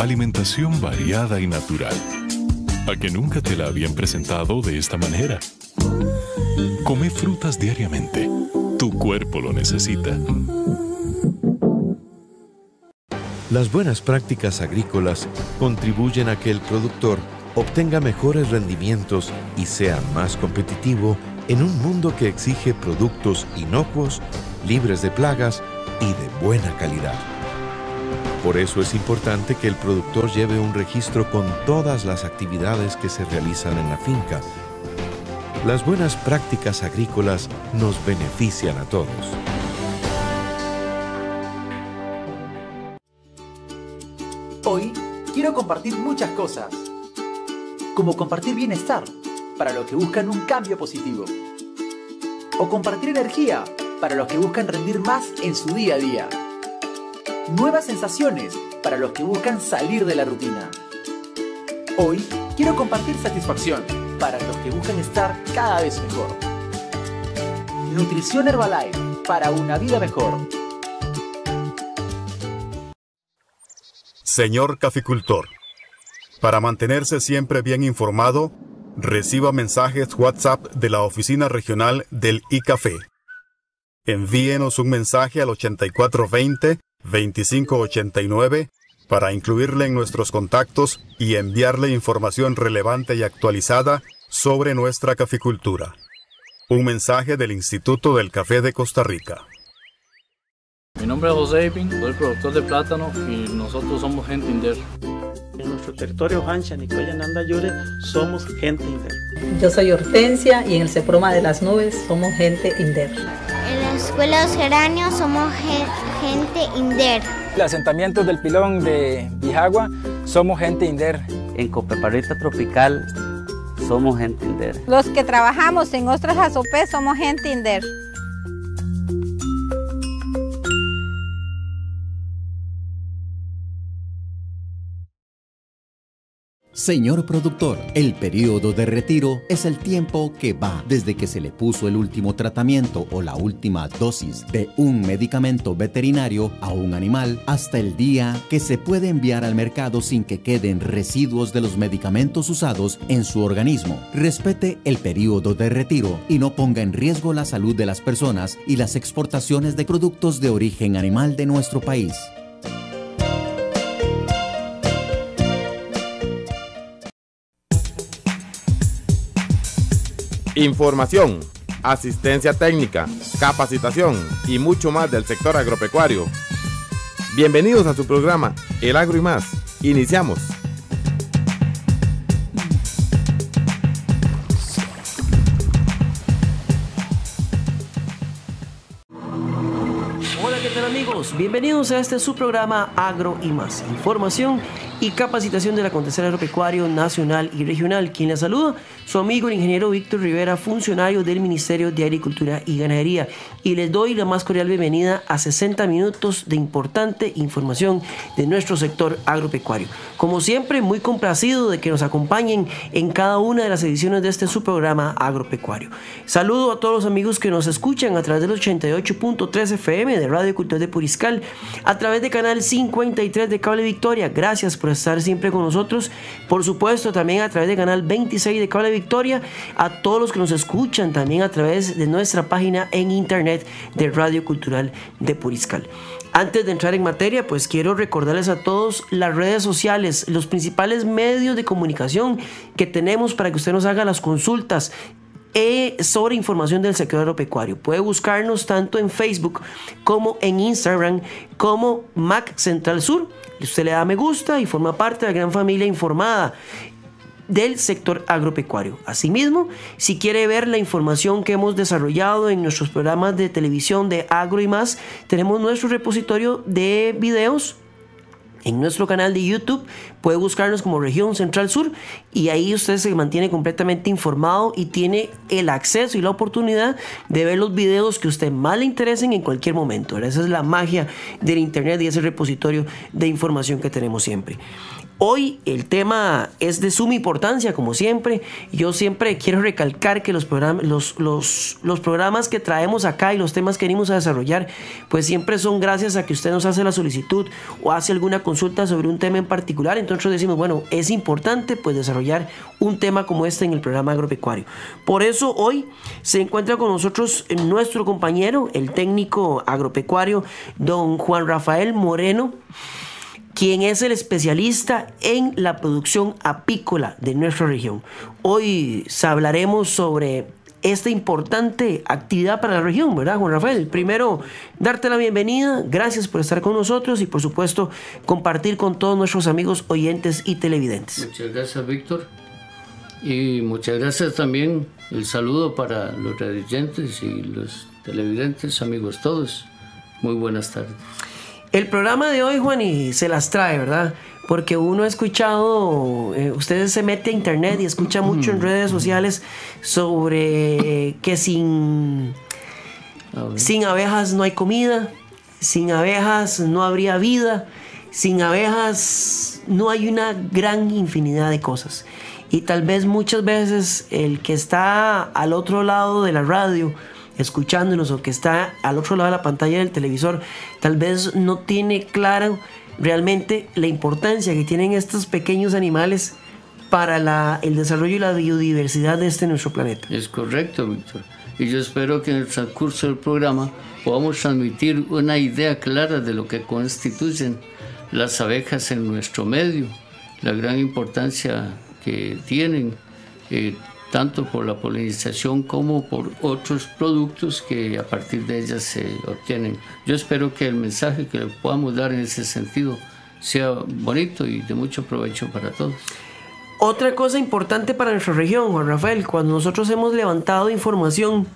alimentación variada y natural. ¿A que nunca te la habían presentado de esta manera? Come frutas diariamente. Tu cuerpo lo necesita. Las buenas prácticas agrícolas contribuyen a que el productor obtenga mejores rendimientos y sea más competitivo en un mundo que exige productos inocuos, libres de plagas y de buena calidad. Por eso es importante que el productor lleve un registro con todas las actividades que se realizan en la finca. Las buenas prácticas agrícolas nos benefician a todos. Hoy quiero compartir muchas cosas, como compartir bienestar para los que buscan un cambio positivo, o compartir energía para los que buscan rendir más en su día a día, nuevas sensaciones para los que buscan salir de la rutina. Hoy quiero compartir satisfacción para los que buscan estar cada vez mejor. Nutrición Herbalife para una vida mejor. Señor caficultor, para mantenerse siempre bien informado, reciba mensajes WhatsApp de la oficina regional del ICAFE. Envíenos un mensaje al 8420-2589 para incluirle en nuestros contactos y enviarle información relevante y actualizada sobre nuestra caficultura. Un mensaje del Instituto del Café de Costa Rica. Mi nombre es José Ipin, soy productor de plátano y nosotros somos gente INDER. En nuestro territorio Hansha, Nicoya, Nanda, Yure, somos gente INDER. Yo soy Hortensia y en el CEPROMA de las Nubes somos gente INDER. En la Escuela Los Geranios somos gente INDER. El asentamiento del Pilón de Bijagua somos gente INDER. En Copeparrita Tropical somos gente INDER. Los que trabajamos en Ostras Azopé somos gente INDER. Señor productor, el periodo de retiro es el tiempo que va desde que se le puso el último tratamiento o la última dosis de un medicamento veterinario a un animal hasta el día que se puede enviar al mercado sin que queden residuos de los medicamentos usados en su organismo. Respete el periodo de retiro y no ponga en riesgo la salud de las personas y las exportaciones de productos de origen animal de nuestro país. Información, asistencia técnica, capacitación y mucho más del sector agropecuario. Bienvenidos a su programa El Agro y Más. Iniciamos. Hola, ¿qué tal amigos? Bienvenidos a este su programa Agro y Más. Información y capacitación del acontecer agropecuario nacional y regional. Quien les saluda, su amigo el ingeniero Víctor Rivera, funcionario del Ministerio de Agricultura y Ganadería. Y les doy la más cordial bienvenida a 60 minutos de importante información de nuestro sector agropecuario. Como siempre, muy complacido de que nos acompañen en cada una de las ediciones de este su programa agropecuario. Saludo a todos los amigos que nos escuchan a través del 88.3 FM de Radio Cultural de Puriscal, a través de Canal 53 de Cable Victoria. Gracias por estar siempre con nosotros. Por supuesto, también a través de Canal 26 de Cable Victoria, a todos los que nos escuchan también a través de nuestra página en internet de Radio Cultural de Puriscal. Antes de entrar en materia, pues quiero recordarles a todos las redes sociales, los principales medios de comunicación que tenemos para que usted nos haga las consultas sobre información del sector agropecuario. Puede buscarnos tanto en Facebook como en Instagram como Mac Central Sur. Usted le da me gusta y forma parte de la gran familia informada del sector agropecuario. Asimismo, si quiere ver la información que hemos desarrollado en nuestros programas de televisión de Agro y Más, tenemos nuestro repositorio de videos en nuestro canal de YouTube. Puede buscarnos como Región Central Sur y ahí usted se mantiene completamente informado y tiene el acceso y la oportunidad de ver los videos que a usted más le interesen en cualquier momento. Esa es la magia del internet y ese repositorio de información que tenemos siempre. Hoy el tema es de suma importancia, como siempre. Yo siempre quiero recalcar que los programas que traemos acá y los temas que venimos a desarrollar, pues siempre son gracias a que usted nos hace la solicitud o hace alguna consulta sobre un tema en particular. Entonces decimos, bueno, es importante pues desarrollar un tema como este en el programa agropecuario. Por eso hoy se encuentra con nosotros nuestro compañero, el técnico agropecuario, don Juan Rafael Moreno, quien es el especialista en la producción apícola de nuestra región. Hoy hablaremos sobre esta importante actividad para la región, ¿verdad, Juan Rafael? Primero, darte la bienvenida, gracias por estar con nosotros y por supuesto compartir con todos nuestros amigos oyentes y televidentes. Muchas gracias, Víctor, y muchas gracias también, el saludo para los radioyentes y los televidentes, amigos todos. Muy buenas tardes. El programa de hoy, Juan, y se las trae, ¿verdad? Porque uno ha escuchado, ustedes se mete a internet y escucha mucho en redes sociales sobre que sin abejas no hay comida, sin abejas no habría vida, sin abejas no hay una gran infinidad de cosas. Y tal vez muchas veces el que está al otro lado de la radio escuchándonos o que está al otro lado de la pantalla del televisor tal vez no tiene claro realmente la importancia que tienen estos pequeños animales para el desarrollo y la biodiversidad de nuestro planeta. Es correcto, Víctor, y yo espero que en el transcurso del programa podamos transmitir una idea clara de lo que constituyen las abejas en nuestro medio, la gran importancia que tienen tanto por la polinización como por otros productos que a partir de ellas se obtienen. Yo espero que el mensaje que le podamos dar en ese sentido sea bonito y de mucho provecho para todos. Otra cosa importante para nuestra región, Juan Rafael, cuando nosotros hemos levantado información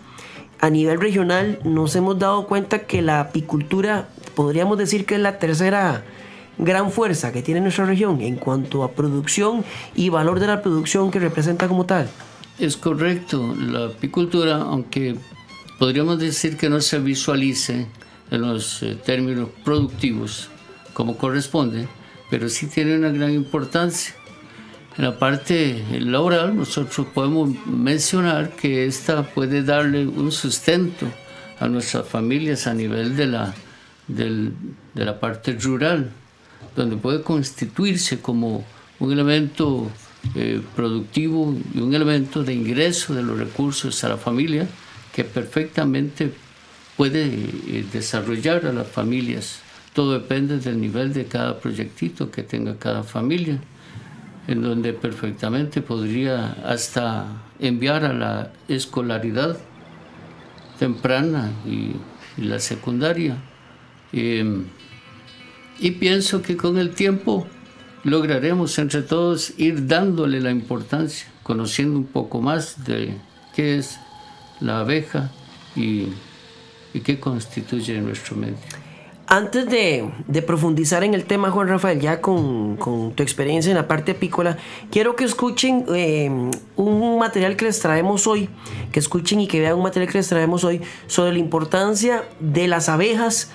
a nivel regional, nos hemos dado cuenta que la apicultura, podríamos decir que es la tercera gran fuerza que tiene nuestra región en cuanto a producción y valor de la producción que representa como tal. Es correcto, la apicultura, aunque podríamos decir que no se visualice en los términos productivos como corresponde, pero sí tiene una gran importancia. En la parte laboral nosotros podemos mencionar que esta puede darle un sustento a nuestras familias a nivel de la parte rural, donde puede constituirse como un elemento productivo y un elemento de ingreso de los recursos a la familia que perfectamente puede desarrollar a las familias. Todo depende del nivel de cada proyectito que tenga cada familia, en donde perfectamente podría hasta enviar a la escolaridad temprana y la secundaria. Y pienso que con el tiempo lograremos entre todos ir dándole la importancia, conociendo un poco más de qué es la abeja y qué constituye nuestro medio. Antes de profundizar en el tema, Juan Rafael, ya con tu experiencia en la parte apícola, quiero que escuchen un material que les traemos hoy, que escuchen y que vean un material que les traemos hoy sobre la importancia de las abejas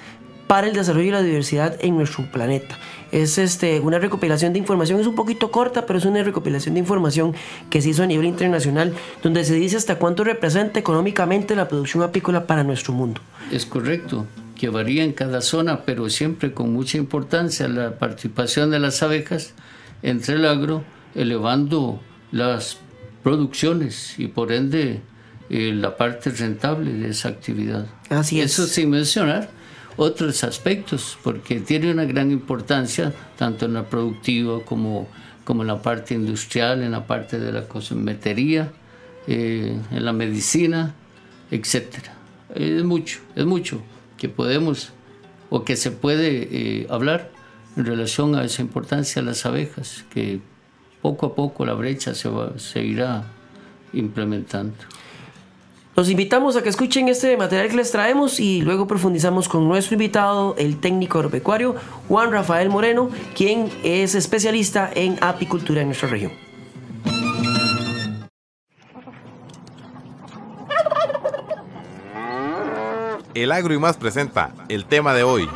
para el desarrollo y la diversidad en nuestro planeta. Es una recopilación de información, es un poquito corta, pero es una recopilación de información que se hizo a nivel internacional, donde se dice hasta cuánto representa económicamente la producción apícola para nuestro mundo. Es correcto, que varía en cada zona, pero siempre con mucha importancia la participación de las abejas entre el agro, elevando las producciones y por ende la parte rentable de esa actividad. Así es. Eso sin mencionar otros aspectos, porque tiene una gran importancia tanto en la productiva como en la parte industrial, en la parte de la cosmetería, en la medicina, etcétera. Es mucho que podemos o que se puede hablar en relación a esa importancia de las abejas, que poco a poco la brecha se irá implementando. Los invitamos a que escuchen este material que les traemos y luego profundizamos con nuestro invitado, el técnico agropecuario Juan Rafael Moreno, quien es especialista en apicultura en nuestra región. El Agro y Más presenta el tema de hoy.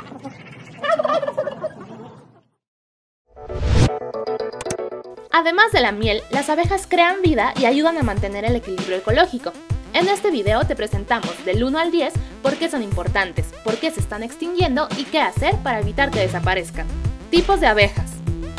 Además de la miel, las abejas crean vida y ayudan a mantener el equilibrio ecológico. En este video te presentamos del 1 al 10 por qué son importantes, por qué se están extinguiendo y qué hacer para evitar que desaparezcan. Tipos de abejas.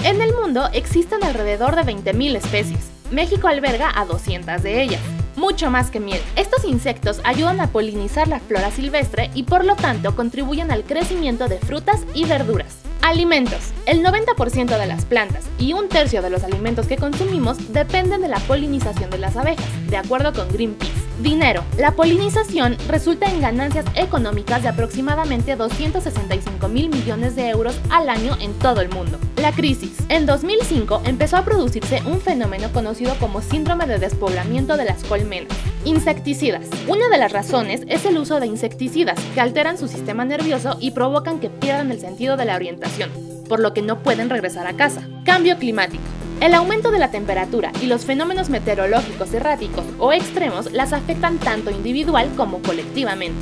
En el mundo existen alrededor de 20.000 especies. México alberga a 200 de ellas. Mucho más que miel. Estos insectos ayudan a polinizar la flora silvestre y por lo tanto contribuyen al crecimiento de frutas y verduras. Alimentos. El 90% de las plantas y 1/3 de los alimentos que consumimos dependen de la polinización de las abejas, de acuerdo con Greenpeace. Dinero. La polinización resulta en ganancias económicas de aproximadamente 265.000 millones de euros al año en todo el mundo. La crisis. En 2005 empezó a producirse un fenómeno conocido como síndrome de despoblamiento de las colmenas. Insecticidas. Una de las razones es el uso de insecticidas que alteran su sistema nervioso y provocan que pierdan el sentido de la orientación, por lo que no pueden regresar a casa. Cambio climático. El aumento de la temperatura y los fenómenos meteorológicos erráticos o extremos las afectan tanto individual como colectivamente.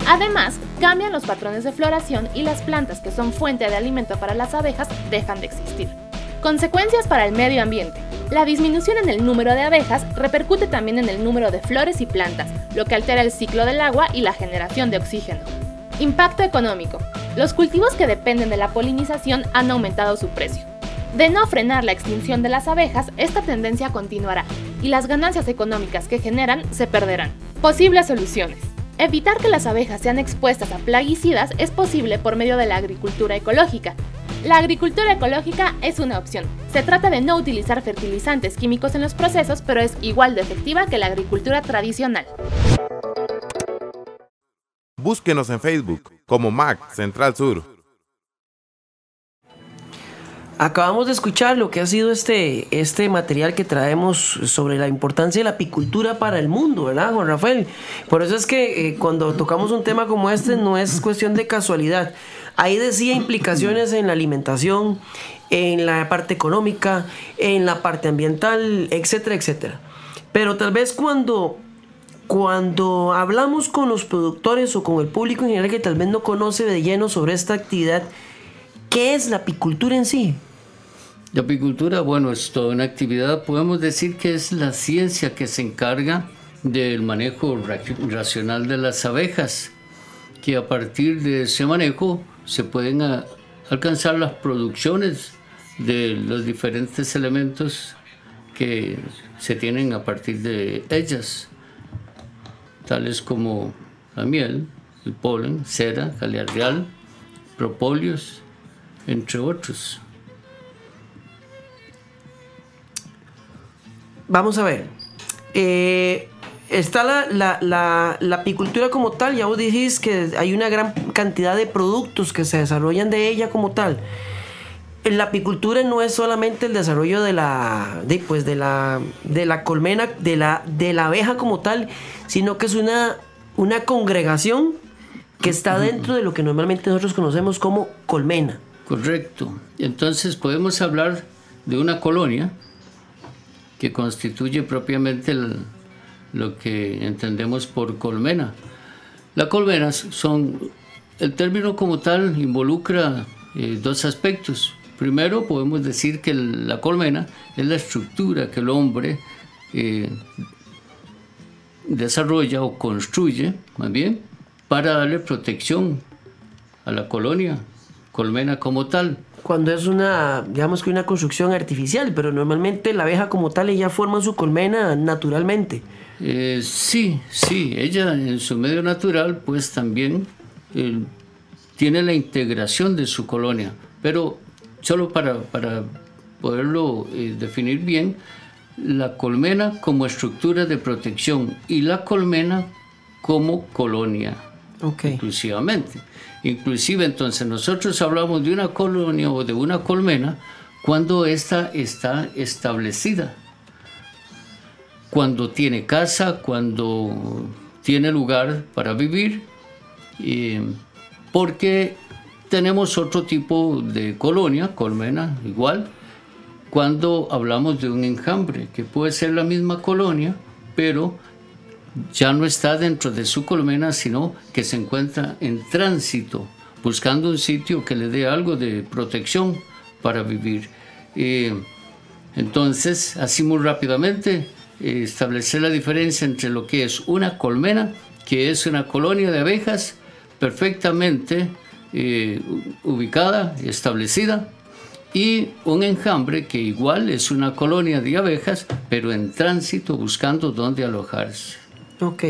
Además, cambian los patrones de floración y las plantas que son fuente de alimento para las abejas dejan de existir. Consecuencias para el medio ambiente. La disminución en el número de abejas repercute también en el número de flores y plantas, lo que altera el ciclo del agua y la generación de oxígeno. Impacto económico. Los cultivos que dependen de la polinización han aumentado su precio. De no frenar la extinción de las abejas, esta tendencia continuará y las ganancias económicas que generan se perderán. Posibles soluciones. Evitar que las abejas sean expuestas a plaguicidas es posible por medio de la agricultura ecológica. La agricultura ecológica es una opción. Se trata de no utilizar fertilizantes químicos en los procesos, pero es igual de efectiva que la agricultura tradicional. Búsquenos en Facebook como MAC Central Sur. Acabamos de escuchar lo que ha sido este material que traemos sobre la importancia de la apicultura para el mundo, ¿verdad, Juan Rafael? Por eso es que cuando tocamos un tema como este no es cuestión de casualidad. Ahí decía implicaciones en la alimentación, en la parte económica, en la parte ambiental, etcétera, etcétera. Pero tal vez cuando hablamos con los productores o con el público en general que tal vez no conoce de lleno sobre esta actividad, ¿qué es la apicultura en sí? La apicultura, bueno, es toda una actividad, podemos decir que es la ciencia que se encarga del manejo racional de las abejas, que a partir de ese manejo se pueden alcanzar las producciones de los diferentes elementos que se tienen a partir de ellas, tales como la miel, el polen, cera, jalea real, propóleos, entre otros. Vamos a ver, está la apicultura como tal. Ya vos dijiste que hay una gran cantidad de productos que se desarrollan de ella como tal. La apicultura no es solamente el desarrollo de la colmena, de la abeja como tal, sino que es una congregación que está dentro de lo que normalmente nosotros conocemos como colmena. Correcto. Entonces podemos hablar de una colonia que constituye propiamente lo que entendemos por colmena. Las colmenas el término como tal involucra dos aspectos. Primero, podemos decir que la colmena es la estructura que el hombre desarrolla o construye, más bien, para darle protección a la colonia, colmena como tal. Cuando es una construcción artificial, pero normalmente la abeja como tal ella forma su colmena naturalmente. Sí, ella en su medio natural pues también tiene la integración de su colonia, pero solo para poderlo definir bien, la colmena como estructura de protección y la colmena como colonia, exclusivamente. Inclusive entonces nosotros hablamos de una colonia o de una colmena cuando ésta está establecida, cuando tiene casa, cuando tiene lugar para vivir, porque tenemos otro tipo de colonia, colmena igual, cuando hablamos de un enjambre, que puede ser la misma colonia, pero ya no está dentro de su colmena, sino que se encuentra en tránsito, buscando un sitio que le dé algo de protección para vivir. Entonces, así muy rápidamente, establecer la diferencia entre lo que es una colmena, que es una colonia de abejas perfectamente ubicada y establecida, y un enjambre que igual es una colonia de abejas, pero en tránsito buscando dónde alojarse. Ok.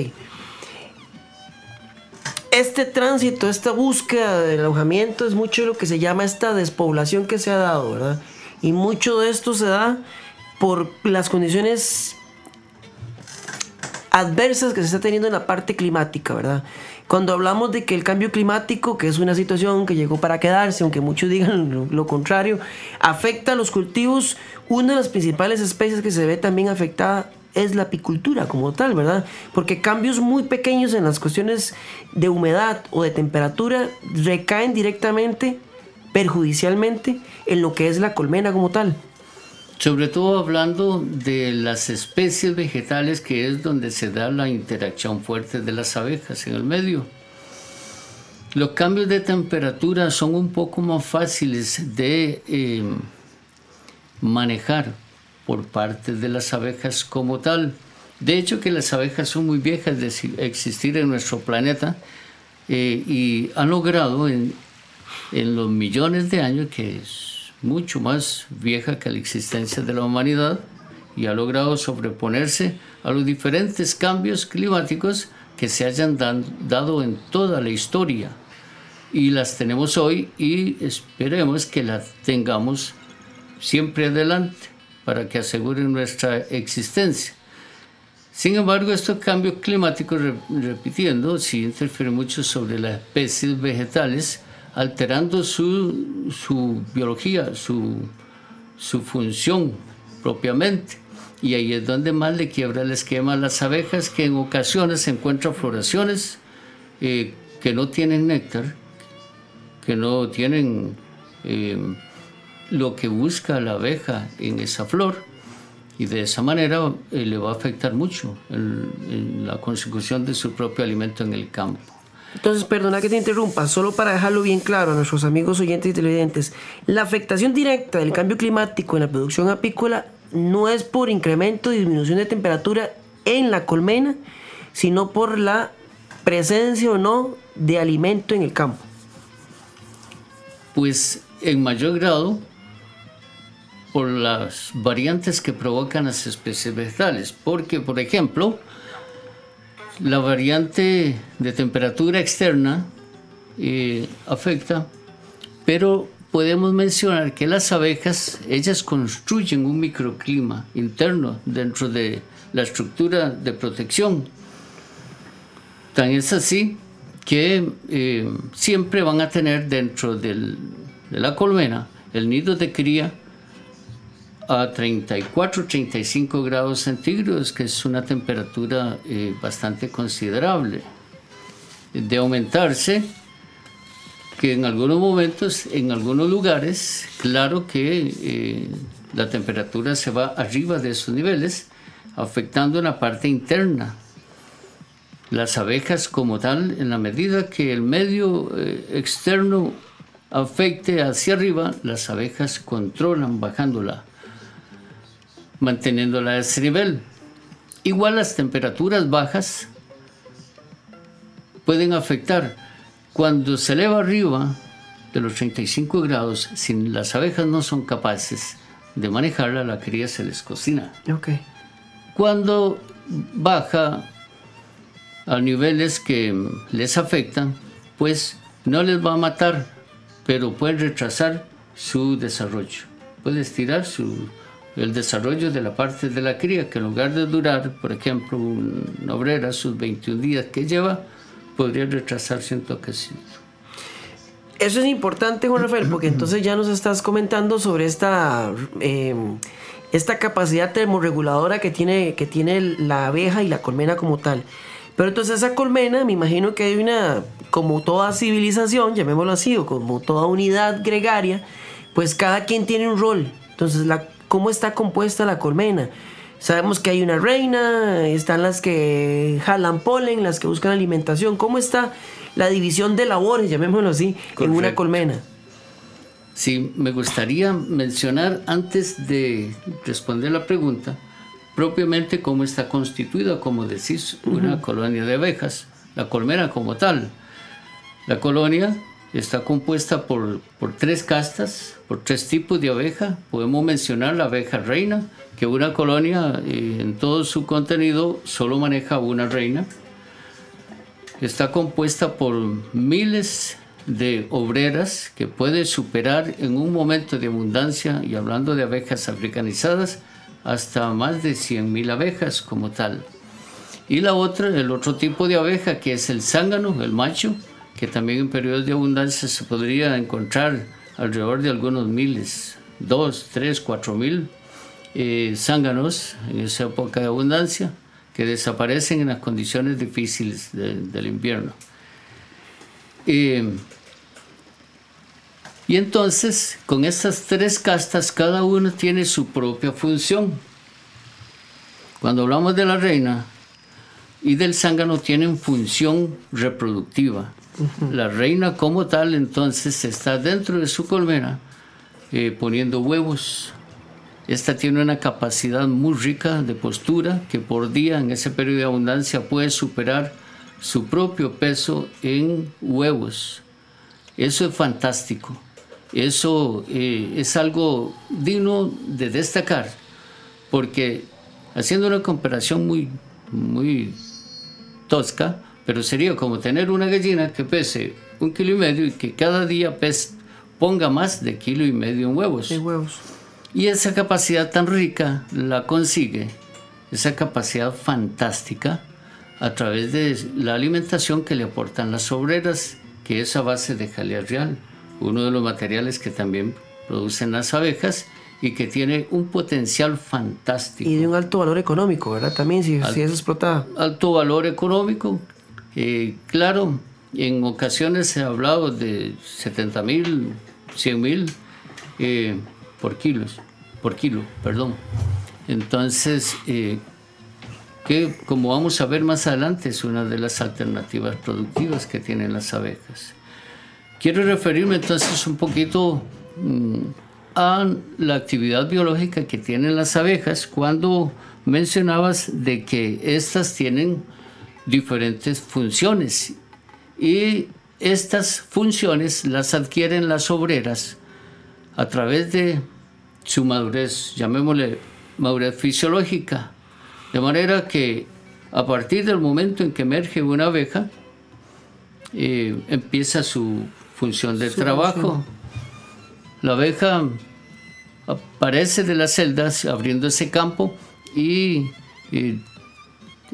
Este tránsito, esta búsqueda de alojamiento es mucho lo que se llama esta despoblación que se ha dado, ¿verdad? Y mucho de esto se da por las condiciones adversas que se está teniendo en la parte climática, ¿verdad? Cuando hablamos de que el cambio climático, que es una situación que llegó para quedarse, aunque muchos digan lo contrario, afecta a los cultivos, una de las principales especies que se ve también afectada es la apicultura como tal, ¿verdad? Porque cambios muy pequeños en las cuestiones de humedad o de temperatura recaen directamente, perjudicialmente, en lo que es la colmena como tal. Sobre todo hablando de las especies vegetales, que es donde se da la interacción fuerte de las abejas en el medio. Los cambios de temperatura son un poco más fáciles de manejar por parte de las abejas como tal. De hecho, que las abejas son muy viejas de existir en nuestro planeta y han logrado en los millones de años, que es mucho más vieja que la existencia de la humanidad, y ha logrado sobreponerse a los diferentes cambios climáticos que se hayan dado en toda la historia. Y las tenemos hoy y esperemos que las tengamos siempre adelante para que aseguren nuestra existencia. Sin embargo, estos cambios climáticos, repitiendo, sí interfieren mucho sobre las especies vegetales, alterando su biología, su función propiamente. Y ahí es donde más le quiebra el esquema a las abejas, que en ocasiones se encuentran floraciones que no tienen néctar, que no tienen lo que busca la abeja en esa flor, y de esa manera le va a afectar mucho en la consecución de su propio alimento en el campo. Entonces, perdona que te interrumpa, solo para dejarlo bien claro a nuestros amigos oyentes y televidentes, la afectación directa del cambio climático en la producción apícola no es por incremento y disminución de temperatura en la colmena, sino por la presencia o no de alimento en el campo. Pues en mayor grado por las variantes que provocan las especies vegetales, porque, por ejemplo, la variante de temperatura externa afecta, pero podemos mencionar que las abejas, ellas construyen un microclima interno dentro de la estructura de protección. Tan es así que siempre van a tener dentro de la colmena el nido de cría a 34-35 grados centígrados, que es una temperatura bastante considerable. De aumentarse, que en algunos momentos, en algunos lugares, claro que la temperatura se va arriba de esos niveles, afectando la parte interna. Las abejas como tal, en la medida que el medio externo afecte hacia arriba, las abejas controlan bajándola, manteniéndola a ese nivel. Igual las temperaturas bajas pueden afectar. Cuando se eleva arriba de los 35 grados, si las abejas no son capaces de manejarla, la cría se les cocina. Okay. Cuando baja a niveles que les afectan, pues no les va a matar, pero puede retrasar su desarrollo. Puede estirar el desarrollo de la parte de la cría, que en lugar de durar, por ejemplo, una obrera sus 21 días que lleva, podría retrasarse un toquecito. Eso es importante, Juan Rafael, porque entonces ya nos estás comentando sobre esta capacidad termorreguladora que tiene la abeja y la colmena como tal. Pero entonces esa colmena, me imagino que hay una, como toda civilización, llamémoslo así, o como toda unidad gregaria, pues cada quien tiene un rol. Entonces, ¿cómo está compuesta la colmena? Sabemos que hay una reina, están las que jalan polen, las que buscan alimentación. ¿Cómo está la división de labores, llamémoslo así, correcto, en una colmena? Sí, me gustaría mencionar, antes de responder la pregunta, propiamente cómo está constituida, como decís, una colonia de abejas, la colmena como tal. La colonia está compuesta por 3 castas, por 3 tipos de abeja. Podemos mencionar la abeja reina, que una colonia en todo su contenido solo maneja una reina. Está compuesta por miles de obreras que puede superar en un momento de abundancia, y hablando de abejas africanizadas, hasta más de 100.000 abejas como tal. Y el otro tipo de abeja, que es el zángano, el macho, que también en periodos de abundancia se podría encontrar alrededor de algunos miles, 2, 3, 4.000 zánganos en esa época de abundancia, que desaparecen en las condiciones difíciles del invierno. Y entonces, con estas 3 castas, cada una tiene su propia función. Cuando hablamos de la reina y del zángano, tienen función reproductiva. La reina como tal, entonces, está dentro de su colmena poniendo huevos. Esta tiene una capacidad muy rica de postura, que por día en ese periodo de abundancia puede superar su propio peso en huevos. Eso es fantástico. Eso es algo digno de destacar, porque haciendo una comparación muy tosca, pero sería como tener una gallina que pese 1,5 kilos y que cada día ponga más de 1,5 kilos en huevos. Y esa capacidad tan rica la consigue, esa capacidad fantástica, a través de la alimentación que le aportan las obreras, que es a base de jalea real, uno de los materiales que también producen las abejas y que tiene un potencial fantástico. Y de un alto valor económico, ¿verdad? También, si es explotada. Alto valor económico. Claro, en ocasiones se ha hablado de 70.000, 100.000 por kilo. Entonces, que como vamos a ver más adelante, es una de las alternativas productivas que tienen las abejas. Quiero referirme entonces un poquito a la actividad biológica que tienen las abejas, cuando mencionabas de que estas tienen diferentes funciones, y estas funciones las adquieren las obreras a través de su madurez, llamémosle madurez fisiológica, de manera que a partir del momento en que emerge una abeja, empieza su función de trabajo. La abeja aparece de las celdas abriendo ese campo y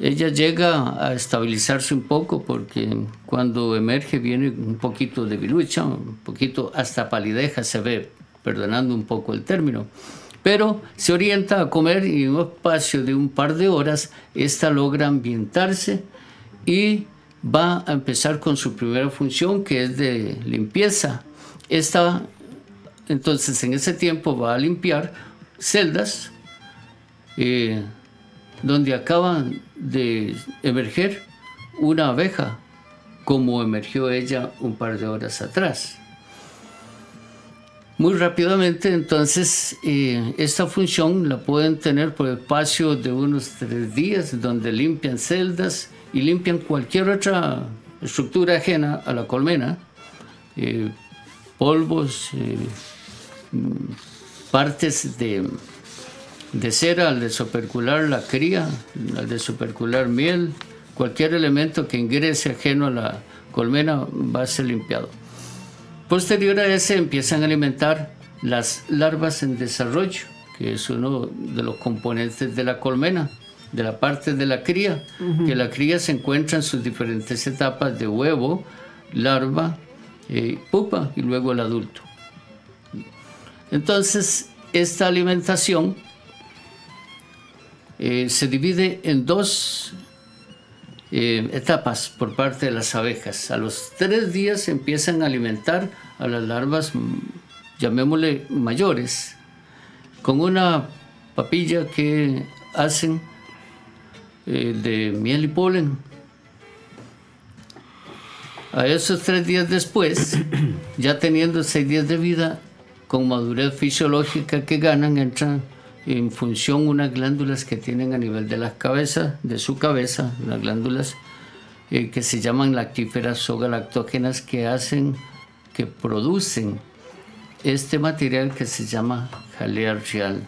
ella llega a estabilizarse un poco, porque cuando emerge viene un poquito debilucha, un poquito hasta palideja se ve, perdonando un poco el término, pero se orienta a comer, y en un espacio de un par de horas esta logra ambientarse y va a empezar con su primera función, que es de limpieza. Esta, entonces, en ese tiempo va a limpiar celdas donde acaba de emerger una abeja, como emergió ella un par de horas atrás. Muy rápidamente, entonces, esta función la pueden tener por el espacio de unos 3 días, donde limpian celdas y limpian cualquier otra estructura ajena a la colmena, polvos, partes de cera al desopercular la cría, al desopercular miel, cualquier elemento que ingrese ajeno a la colmena va a ser limpiado. Posterior a ese empiezan a alimentar las larvas en desarrollo, que es uno de los componentes de la colmena, de la parte de la cría, que la cría se encuentra en sus diferentes etapas de huevo, larva, pupa y luego el adulto. Entonces, esta alimentación se divide en 2 etapas por parte de las abejas. A los 3 días empiezan a alimentar a las larvas, llamémosle mayores, con una papilla que hacen de miel y polen. A esos 3 días después, ya teniendo 6 días de vida, con madurez fisiológica que ganan, entran en función unas glándulas que tienen a nivel de su cabeza, las glándulas que se llaman lactíferas o galactógenas, que producen este material que se llama jalea real.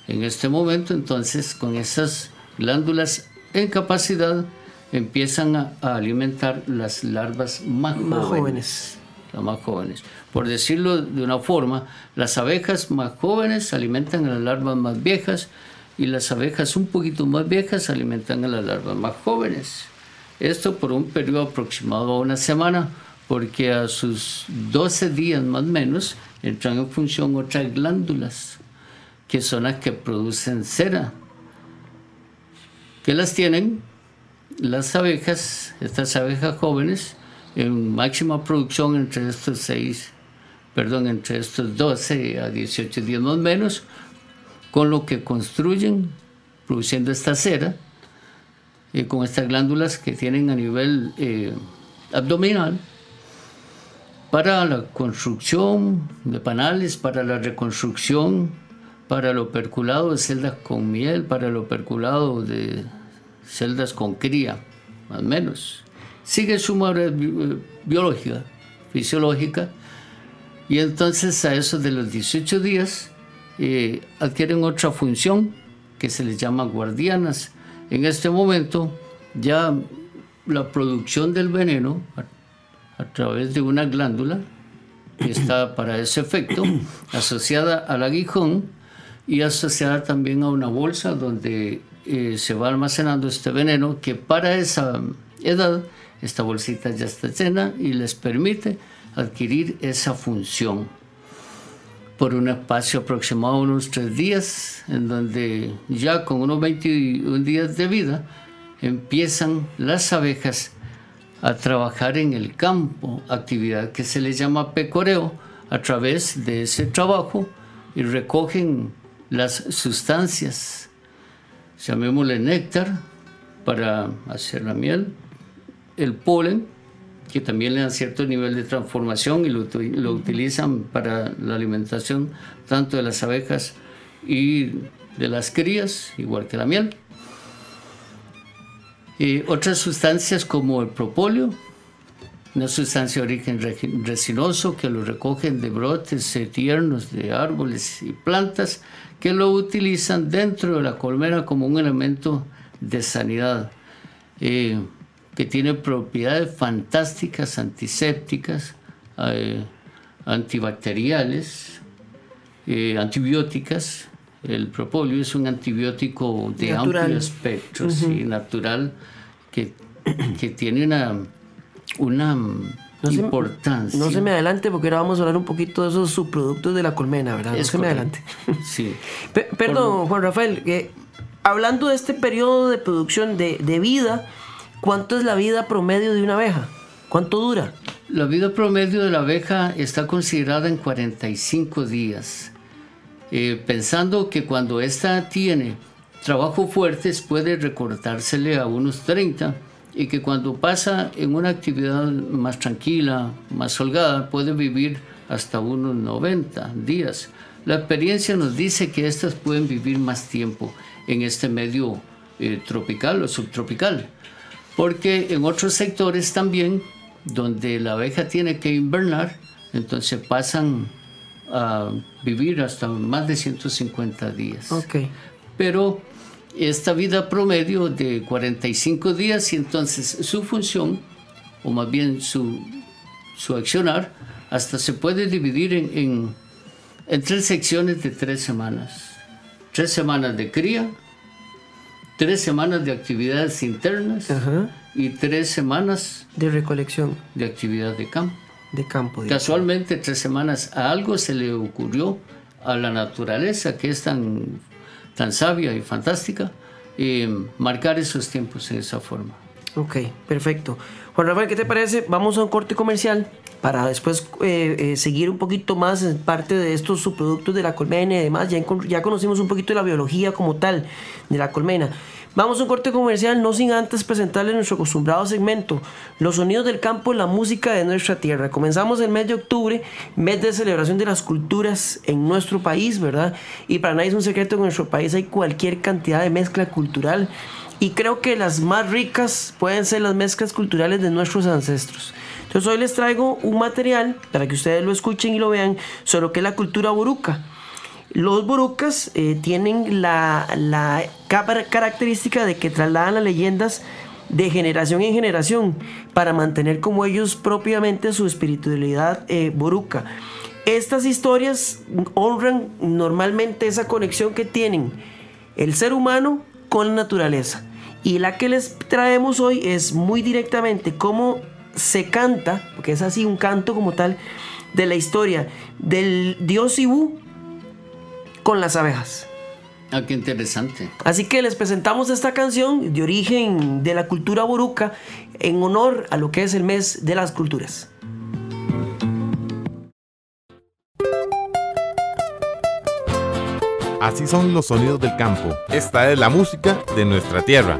En este momento, entonces, con esas glándulas en capacidad, empiezan a alimentar las larvas más jóvenes. Las más jóvenes. Por decirlo de una forma, las abejas más jóvenes alimentan a las larvas más viejas y las abejas un poquito más viejas alimentan a las larvas más jóvenes. Esto por un periodo aproximado a una semana, porque a sus 12 días más o menos entran en función otras glándulas, que son las que producen cera, que las tienen las abejas, estas abejas jóvenes, en máxima producción entre estos 12 a 18 días más o menos, con lo que construyen, produciendo esta cera, con estas glándulas que tienen a nivel abdominal, para la construcción de panales, para la reconstrucción, para el operculado de celdas con miel, para el operculado de celdas con cría, más o menos. Sigue su madurez biológica, fisiológica, y entonces a eso de los 18 días adquieren otra función que se les llama guardianas. En este momento ya la producción del veneno a través de una glándula que está para ese efecto, asociada al aguijón y asociada también a una bolsa donde se va almacenando este veneno, que para esa edad esta bolsita ya está llena y les permite adquirir esa función por un espacio aproximado de unos 3 días, en donde ya con unos 21 días de vida empiezan las abejas a trabajar en el campo, actividad que se les llama pecoreo. A través de ese trabajo y recogen las sustancias, llamémosle néctar, para hacer la miel, el polen, que también le dan cierto nivel de transformación y lo utilizan para la alimentación tanto de las abejas y de las crías, igual que la miel. Otras sustancias como el propóleo, una sustancia de origen resinoso que lo recogen de brotes tiernos de árboles y plantas, que lo utilizan dentro de la colmena como un elemento de sanidad, que tiene propiedades fantásticas, antisépticas, antibacteriales, antibióticas. El propóleo es un antibiótico de amplio espectro, sí, natural, que tiene una importancia. No se me adelante, porque ahora vamos a hablar un poquito de esos subproductos de la colmena, ¿verdad? No se me adelante. Sí. Perdón, Juan Rafael, hablando de este periodo de producción de vida, ¿cuánto es la vida promedio de una abeja? ¿Cuánto dura? La vida promedio de la abeja está considerada en 45 días. Pensando que cuando ésta tiene trabajo fuertes puede recortársele a unos 30, y que cuando pasa en una actividad más tranquila, más holgada, puede vivir hasta unos 90 días. La experiencia nos dice que estas pueden vivir más tiempo en este medio tropical o subtropical, porque en otros sectores también, donde la abeja tiene que invernar, entonces pasan a vivir hasta más de 150 días. Okay. Pero esta vida promedio de 45 días, y entonces su función, o más bien su accionar, hasta se puede dividir en 3 secciones de 3 semanas. 3 semanas de cría, 3 semanas de actividades internas, y 3 semanas de recolección, de actividad de campo. Casualmente 3 semanas a algo se le ocurrió a la naturaleza, que es tan sabia y fantástica, marcar esos tiempos en esa forma. Ok, perfecto. Juan Rafael, ¿qué te parece? Vamos a un corte comercial para después seguir un poquito más en parte de estos subproductos de la colmena y demás. Ya conocimos un poquito de la biología como tal de la colmena. Vamos a un corte comercial, no sin antes presentarles nuestro acostumbrado segmento, los sonidos del campo, la música de nuestra tierra. Comenzamos el mes de octubre, mes de celebración de las culturas en nuestro país, ¿verdad? Y para nadie es un secreto que en nuestro país hay cualquier cantidad de mezcla cultural, y creo que las más ricas pueden ser las mezclas culturales de nuestros ancestros. Entonces hoy les traigo un material para que ustedes lo escuchen y lo vean sobre lo que es la cultura boruca. Los borucas tienen la característica de que trasladan las leyendas de generación en generación para mantener como ellos propiamente su espiritualidad boruca. Estas historias honran normalmente esa conexión que tienen el ser humano con la naturaleza, y la que les traemos hoy es muy directamente cómo se canta, porque es así un canto como tal, de la historia del dios Cibú con las abejas. Ah, qué interesante. Así que les presentamos esta canción de origen de la cultura boruca en honor a lo que es el mes de las culturas. Así son los sonidos del campo. Esta es la música de nuestra tierra.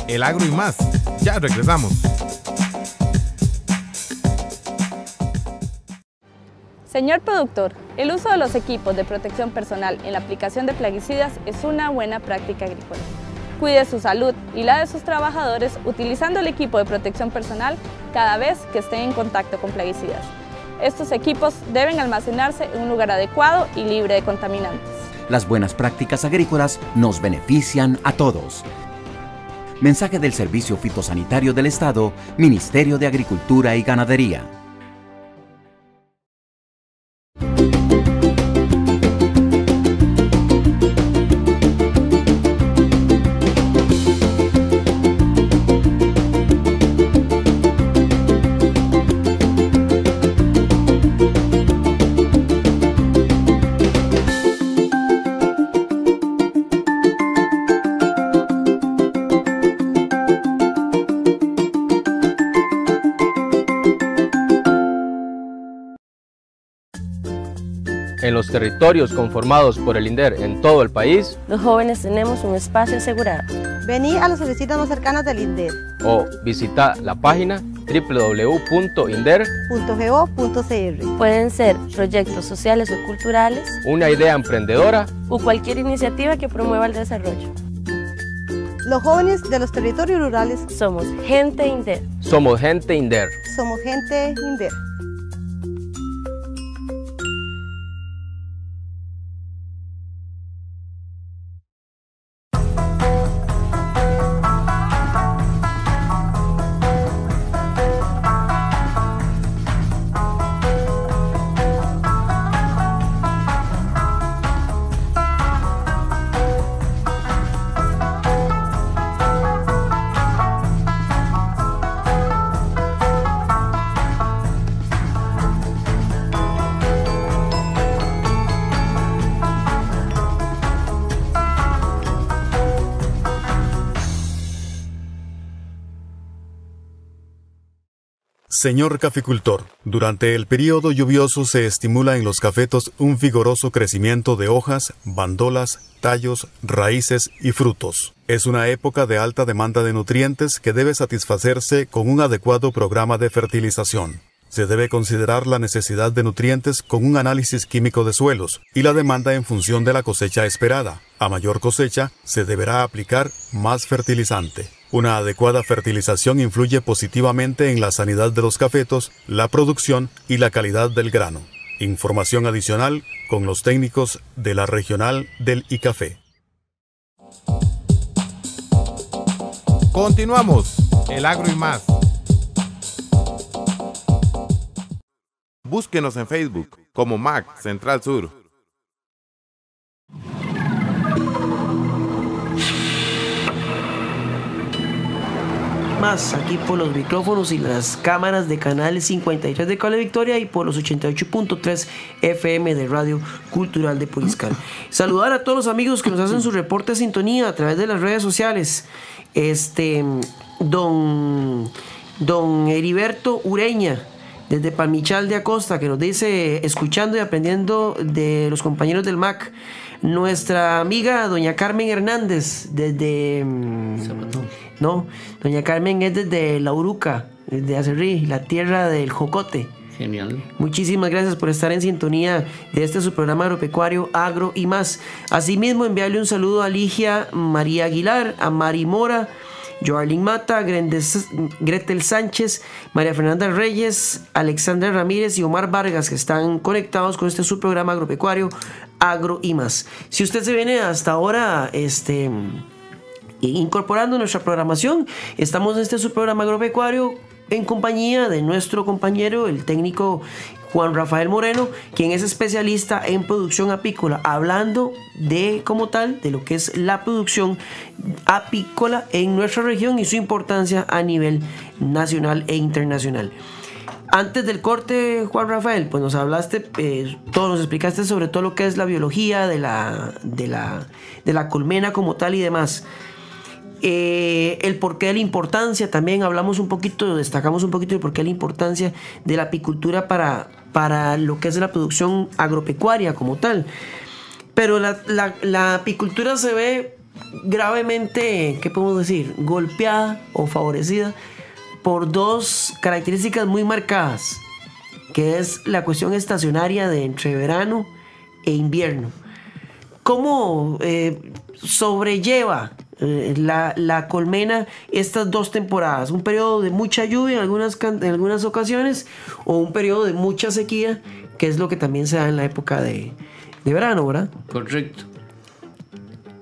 El agro y más. Ya regresamos. Señor productor, el uso de los equipos de protección personal en la aplicación de plaguicidas es una buena práctica agrícola. Cuide su salud y la de sus trabajadores utilizando el equipo de protección personal cada vez que estén en contacto con plaguicidas. Estos equipos deben almacenarse en un lugar adecuado y libre de contaminantes. Las buenas prácticas agrícolas nos benefician a todos. Mensaje del Servicio Fitosanitario del Estado, Ministerio de Agricultura y Ganadería. En los territorios conformados por el INDER en todo el país, los jóvenes tenemos un espacio asegurado. Vení a las oficinas más cercanas del INDER o visita la página www.inder.go.cr. Pueden ser proyectos sociales o culturales, una idea emprendedora o cualquier iniciativa que promueva el desarrollo. Los jóvenes de los territorios rurales somos gente INDER. Somos gente INDER. Somos gente INDER. Señor caficultor, durante el período lluvioso se estimula en los cafetos un vigoroso crecimiento de hojas, bandolas, tallos, raíces y frutos. Es una época de alta demanda de nutrientes que debe satisfacerse con un adecuado programa de fertilización. Se debe considerar la necesidad de nutrientes con un análisis químico de suelos y la demanda en función de la cosecha esperada. A mayor cosecha, se deberá aplicar más fertilizante. Una adecuada fertilización influye positivamente en la sanidad de los cafetos, la producción y la calidad del grano. Información adicional con los técnicos de la regional del ICAFE. Continuamos, el agro y más. Búsquenos en Facebook como MAC Central Sur. Más aquí por los micrófonos y las cámaras de Canal 53 de Cable Victoria y por los 88.3 FM de Radio Cultural de Puriscal. Saludar a todos los amigos que nos hacen su reporte de sintonía a través de las redes sociales. Don Heriberto Ureña, desde Palmichal de Acosta, que nos dice, escuchando y aprendiendo de los compañeros del MAC. Nuestra amiga doña Carmen Hernández, desde... No, doña Carmen es desde La Uruca, desde Acerrí, la tierra del jocote. Genial. Muchísimas gracias por estar en sintonía de su programa agropecuario Agro y Más. Asimismo, enviarle un saludo a Ligia María Aguilar, a Mari Mora, Joarlin Mata, Gretel Sánchez, María Fernanda Reyes, Alexandra Ramírez y Omar Vargas, que están conectados con su programa agropecuario Agro y Más. Si usted se viene hasta ahora incorporando nuestra programación, estamos en su programa agropecuario en compañía de nuestro compañero, el técnico Juan Rafael Moreno, quien es especialista en producción apícola, hablando de como tal de lo que es la producción apícola en nuestra región y su importancia a nivel nacional e internacional. Antes del corte, Juan Rafael, pues nos hablaste, nos explicaste sobre todo lo que es la biología de la colmena como tal y demás. El porqué de la importancia, también hablamos un poquito, destacamos un poquito el porqué de la importancia de la apicultura para lo que es la producción agropecuaria como tal. Pero la apicultura se ve gravemente, ¿qué podemos decir?, golpeada o favorecida por dos características muy marcadas, que es la cuestión estacionaria de entre verano e invierno. ¿Cómo sobrelleva la colmena estas dos temporadas? ¿Un periodo de mucha lluvia en algunas ocasiones o un periodo de mucha sequía, que es lo que también se da en la época de verano, ¿verdad? Correcto.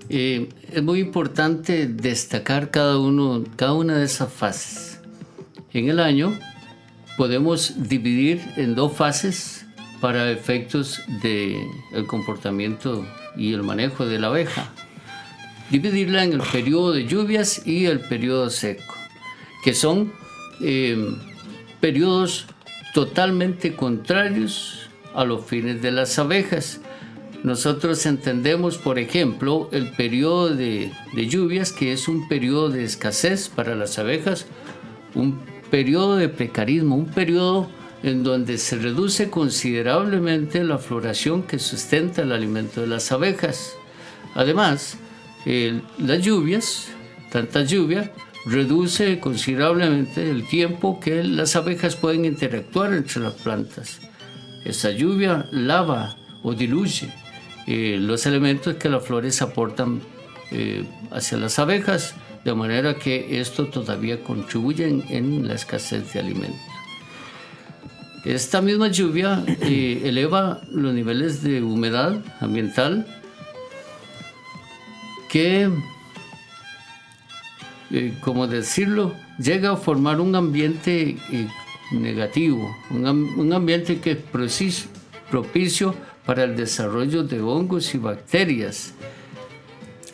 Es muy importante destacar cada una de esas fases. En el año podemos dividir en dos fases para efectos del comportamiento y el manejo de la abeja. Dividirla en el periodo de lluvias y el periodo seco, que son periodos totalmente contrarios a los fines de las abejas. Nosotros entendemos, por ejemplo, el periodo de lluvias, que es un periodo de escasez para las abejas, un periodo de precarismo, un periodo en donde se reduce considerablemente la floración que sustenta el alimento de las abejas. Además, las lluvias, tanta lluvia, reduce considerablemente el tiempo que las abejas pueden interactuar entre las plantas. Esa lluvia lava o diluye los elementos que las flores aportan hacia las abejas, de manera que esto todavía contribuye en la escasez de alimentos. Esta misma lluvia eleva los niveles de humedad ambiental que, como decirlo, llega a formar un ambiente negativo, un ambiente que es propicio para el desarrollo de hongos y bacterias.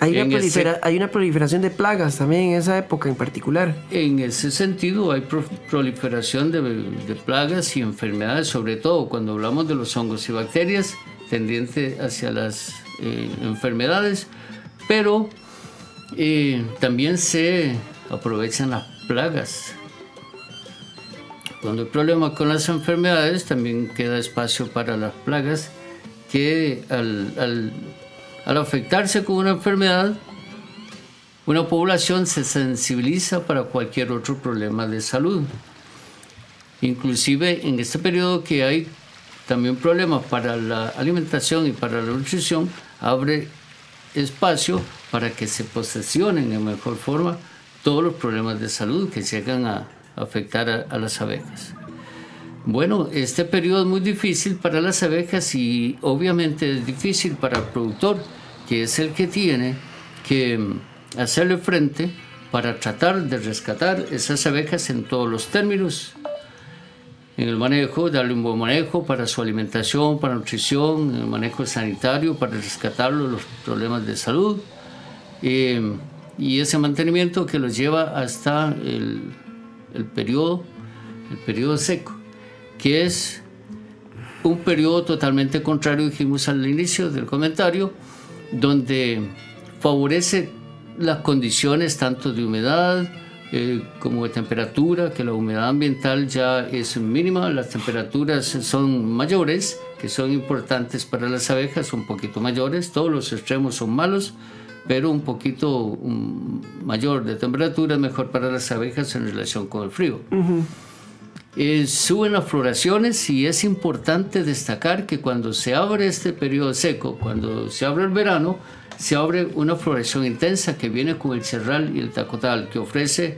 Hay una proliferación de plagas también en esa época en particular. En ese sentido hay proliferación de plagas y enfermedades, sobre todo cuando hablamos de los hongos y bacterias, tendiente hacia las enfermedades, pero también se aprovechan las plagas. Cuando hay problemas con las enfermedades, también queda espacio para las plagas que al afectarse con una enfermedad, una población se sensibiliza para cualquier otro problema de salud. Inclusive en este periodo que hay también problemas para la alimentación y para la nutrición, abre espacio para que se posesionen de mejor forma todos los problemas de salud que llegan a afectar a las abejas. Bueno, este periodo es muy difícil para las abejas y obviamente es difícil para el productor, que es el que tiene que hacerle frente para tratar de rescatar esas abejas en todos los términos. En el manejo, darle un buen manejo para su alimentación, para nutrición, en el manejo sanitario, para rescatarlo de los problemas de salud. Y ese mantenimiento que los lleva hasta el periodo seco, que es un periodo totalmente contrario, dijimos al inicio del comentario, donde favorece las condiciones tanto de humedad como de temperatura, que la humedad ambiental ya es mínima, las temperaturas son mayores, que son importantes para las abejas, un poquito mayores, todos los extremos son malos, pero un poquito mayor de temperatura es mejor para las abejas en relación con el frío. Suben las floraciones y es importante destacar que cuando se abre este periodo seco, cuando se abre el verano, se abre una floración intensa que viene con el cerral y el tacotal, que ofrece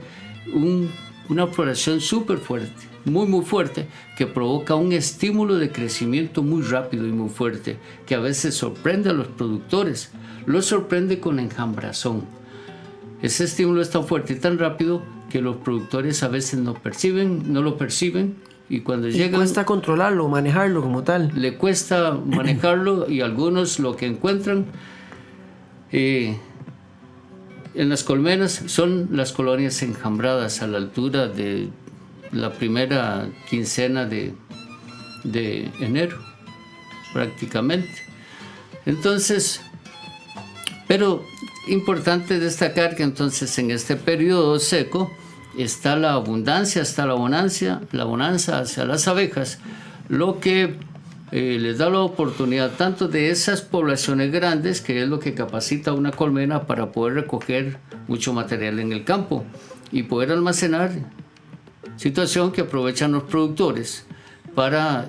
una floración súper fuerte, muy fuerte, que provoca un estímulo de crecimiento muy rápido y muy fuerte, que a veces sorprende a los productores, los sorprende con enjambrazón. Ese estímulo es tan fuerte y tan rápido que los productores a veces no lo perciben y cuando llegan... Le cuesta controlarlo, manejarlo como tal. Le cuesta manejarlo y algunos lo que encuentran en las colmenas son las colonias enjambradas a la altura de la primera quincena de enero, prácticamente. Entonces, pero importante destacar que entonces en este periodo seco está la abundancia, está la bonanza hacia las abejas, lo que les da la oportunidad tanto de esas poblaciones grandes, que es lo que capacita una colmena para poder recoger mucho material en el campo y poder almacenar, situación que aprovechan los productores para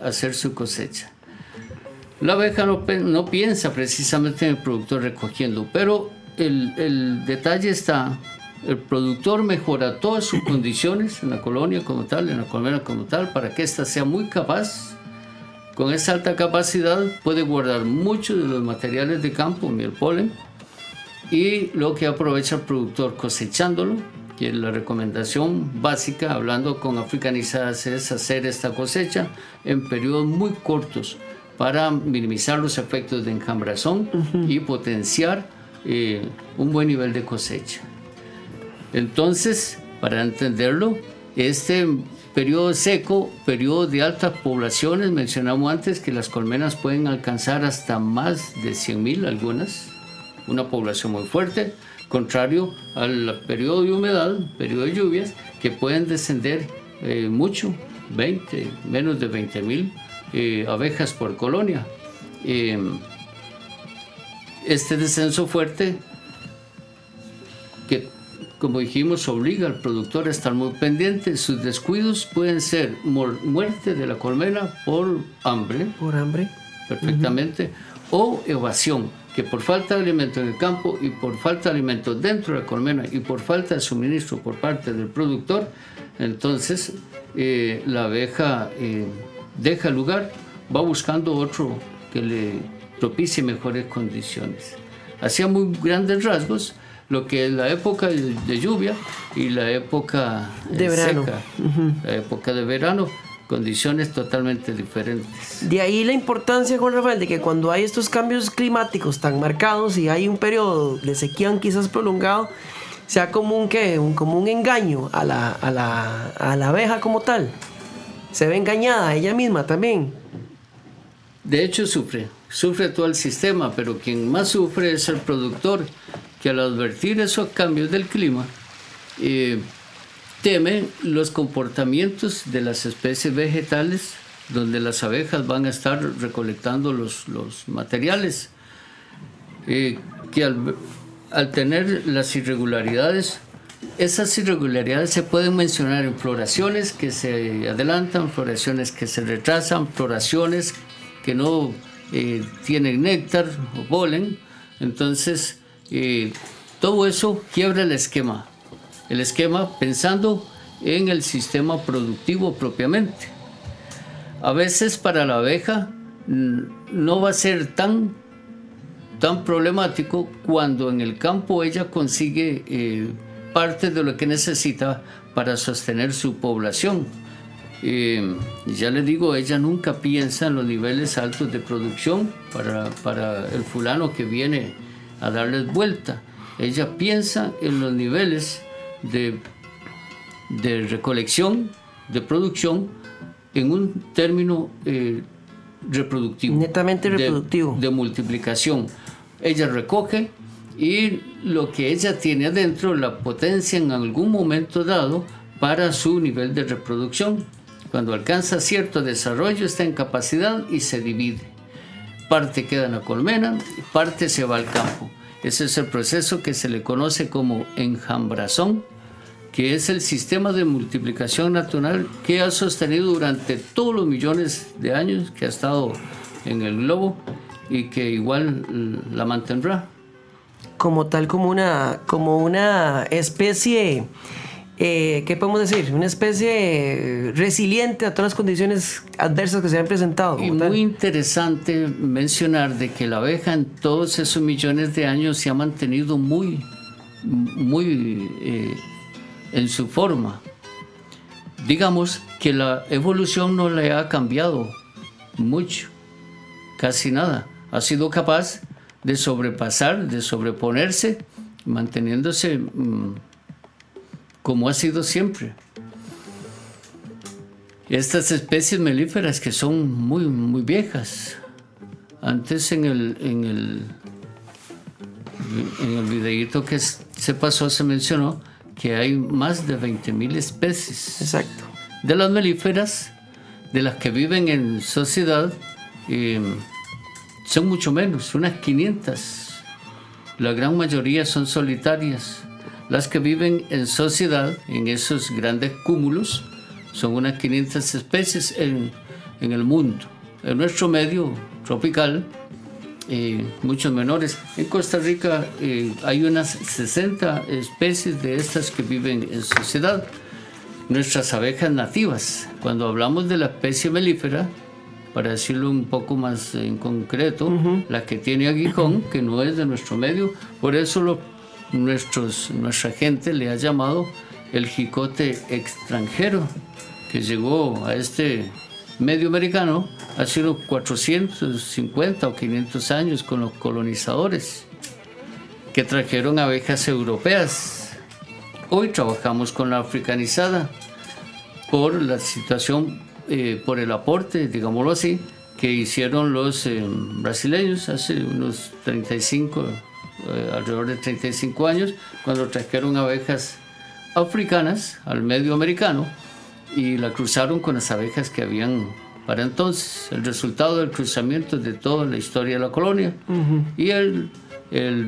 hacer su cosecha. La abeja no piensa precisamente en el productor recogiendo, pero el detalle está, el productor mejora todas sus condiciones en la colonia como tal, en la colmena como tal, para que ésta sea muy capaz. Con esa alta capacidad puede guardar muchos de los materiales de campo, el polen, y lo que aprovecha el productor cosechándolo, que la recomendación básica, hablando con africanizadas, es hacer esta cosecha en periodos muy cortos para minimizar los efectos de enjambrazón y potenciar un buen nivel de cosecha. Entonces, para entenderlo, este periodo seco, periodo de altas poblaciones, mencionamos antes que las colmenas pueden alcanzar hasta más de 100.000 algunas, una población muy fuerte, contrario al periodo de humedad, periodo de lluvias, que pueden descender mucho menos de 20.000 abejas por colonia. Este descenso fuerte, que como dijimos, obliga al productor a estar muy pendiente. Sus descuidos pueden ser muerte de la colmena por hambre. Por hambre. Perfectamente. O evasión, que por falta de alimento en el campo y por falta de alimento dentro de la colmena y por falta de suministro por parte del productor, entonces la abeja deja el lugar, va buscando otro que le propicie mejores condiciones. Hacia muy grandes rasgos, lo que es la época de lluvia y la época de verano. Seca, la época de verano, condiciones totalmente diferentes. De ahí la importancia, Juan Rafael, de que cuando hay estos cambios climáticos tan marcados y hay un periodo de sequía quizás prolongado, sea como un engaño a la abeja como tal. Se ve engañada ella misma también. De hecho sufre todo el sistema, pero quien más sufre es el productor, que al advertir esos cambios del clima, teme los comportamientos de las especies vegetales donde las abejas van a estar recolectando los materiales, que al tener las irregularidades, esas irregularidades se pueden mencionar en floraciones que se adelantan, floraciones que se retrasan, floraciones que no tienen néctar o polen. Entonces todo eso quiebra el esquema pensando en el sistema productivo propiamente. A veces para la abeja no va a ser tan problemático cuando en el campo ella consigue parte de lo que necesita para sostener su población. Ya le digo, ella nunca piensa en los niveles altos de producción para el fulano que viene a darles vuelta. Ella piensa en los niveles de recolección, de producción, en un término reproductivo. Netamente reproductivo. De multiplicación. Ella recoge y lo que ella tiene adentro la potencia en algún momento dado para su nivel de reproducción. Cuando alcanza cierto desarrollo está en capacidad y se divide. Parte queda en la colmena, parte se va al campo. Ese es el proceso que se le conoce como enjambrazón, que es el sistema de multiplicación natural que ha sostenido durante todos los millones de años que ha estado en el globo y que igual la mantendrá. Como una especie, ¿qué podemos decir? Una especie resiliente a todas las condiciones adversas que se han presentado. Y muy interesante mencionar de que la abeja en todos esos millones de años se ha mantenido muy en su forma. Digamos que la evolución no le ha cambiado mucho, casi nada. Ha sido capaz de sobrepasar, de sobreponerse, manteniéndose como ha sido siempre. Estas especies melíferas que son muy viejas. Antes en el videíto que se pasó se mencionó que hay más de 20.000 especies. Exacto. De las melíferas, de las que viven en sociedad, son mucho menos, unas 500. La gran mayoría son solitarias. Las que viven en sociedad, en esos grandes cúmulos, son unas 500 especies en el mundo. En nuestro medio tropical, muchos menores. En Costa Rica hay unas 60 especies de estas que viven en sociedad. Nuestras abejas nativas, cuando hablamos de la especie melífera, para decirlo un poco más en concreto, la que tiene aguijón, que no es de nuestro medio, por eso nuestra gente le ha llamado el jicote extranjero, que llegó a este medio americano hace unos 450 o 500 años con los colonizadores que trajeron abejas europeas. Hoy trabajamos con la africanizada por la situación, por el aporte, digámoslo así, que hicieron los brasileños hace unos alrededor de 35 años, cuando trajeron abejas africanas al medio americano y la cruzaron con las abejas que habían para entonces. El resultado del cruzamiento de toda la historia de la colonia. Y el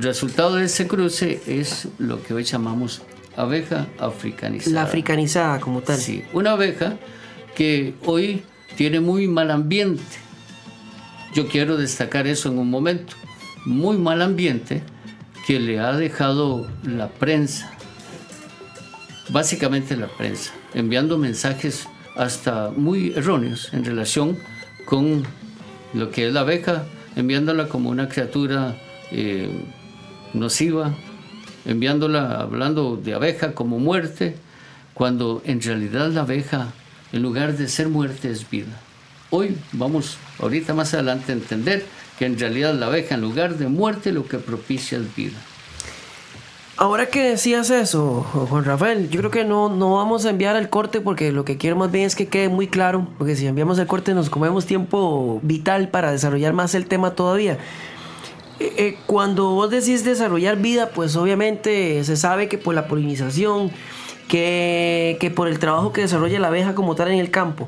resultado de ese cruce es lo que hoy llamamos abeja africanizada. La africanizada como tal. Sí, una abeja que hoy tiene muy mal ambiente. Yo quiero destacar eso en un momento. Muy mal ambiente que le ha dejado la prensa, básicamente la prensa, enviando mensajes hasta muy erróneos en relación con lo que es la abeja, enviándola como una criatura nociva, enviándola hablando de abeja como muerte, cuando en realidad la abeja, en lugar de ser muerte, es vida. Hoy vamos, ahorita más adelante, a entender que en realidad la abeja, en lugar de muerte, lo que propicia es vida. Ahora que decías eso, Juan Rafael, yo creo que no vamos a enviar al corte, porque lo que quiero más bien es que quede muy claro, porque si enviamos al corte nos comemos tiempo vital para desarrollar más el tema todavía. Cuando vos decís desarrollar vida, pues obviamente se sabe que por la polinización, que por el trabajo que desarrolla la abeja como tal en el campo,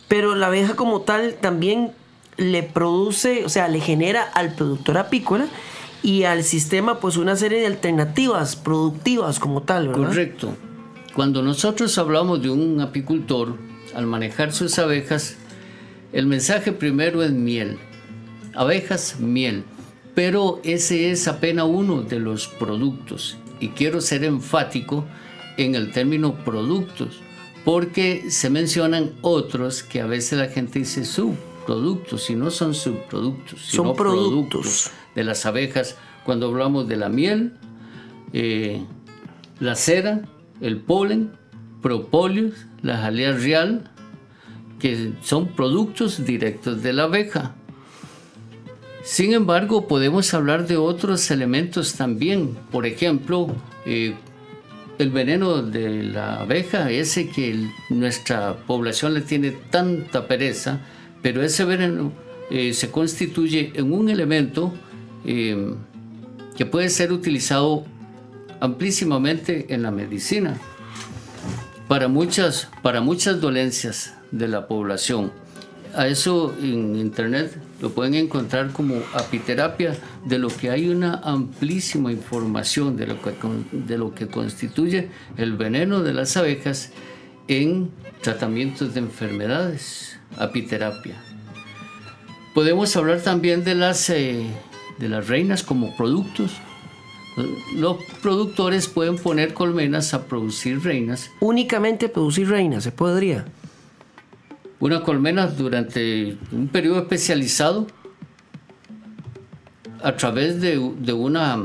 pero la abeja como tal también le produce, o sea, le genera al productor apícola y al sistema pues una serie de alternativas productivas como tal, ¿verdad? Correcto. Cuando nosotros hablamos de un apicultor, al manejar sus abejas, el mensaje primero es miel. Abejas, miel. Pero ese es apenas uno de los productos. Y quiero ser enfático en el término productos, porque se mencionan otros que a veces la gente dice subproductos, y no son subproductos, sino son productos de las abejas. Cuando hablamos de la miel, la cera, el polen, propóleo, la jalea real, que son productos directos de la abeja. Sin embargo, podemos hablar de otros elementos también. Por ejemplo, el veneno de la abeja, ese que nuestra población le tiene tanta pereza, pero ese veneno se constituye en un elemento que puede ser utilizado amplísimamente en la medicina para muchas dolencias de la población. A eso en internet lo pueden encontrar como apiterapia, de lo que hay una amplísima información de lo que constituye el veneno de las abejas en tratamientos de enfermedades, apiterapia. Podemos hablar también de las reinas como productos. Los productores pueden poner colmenas a producir reinas. Únicamente producir reinas, ¿se podría? Una colmena durante un periodo especializado, a través de una,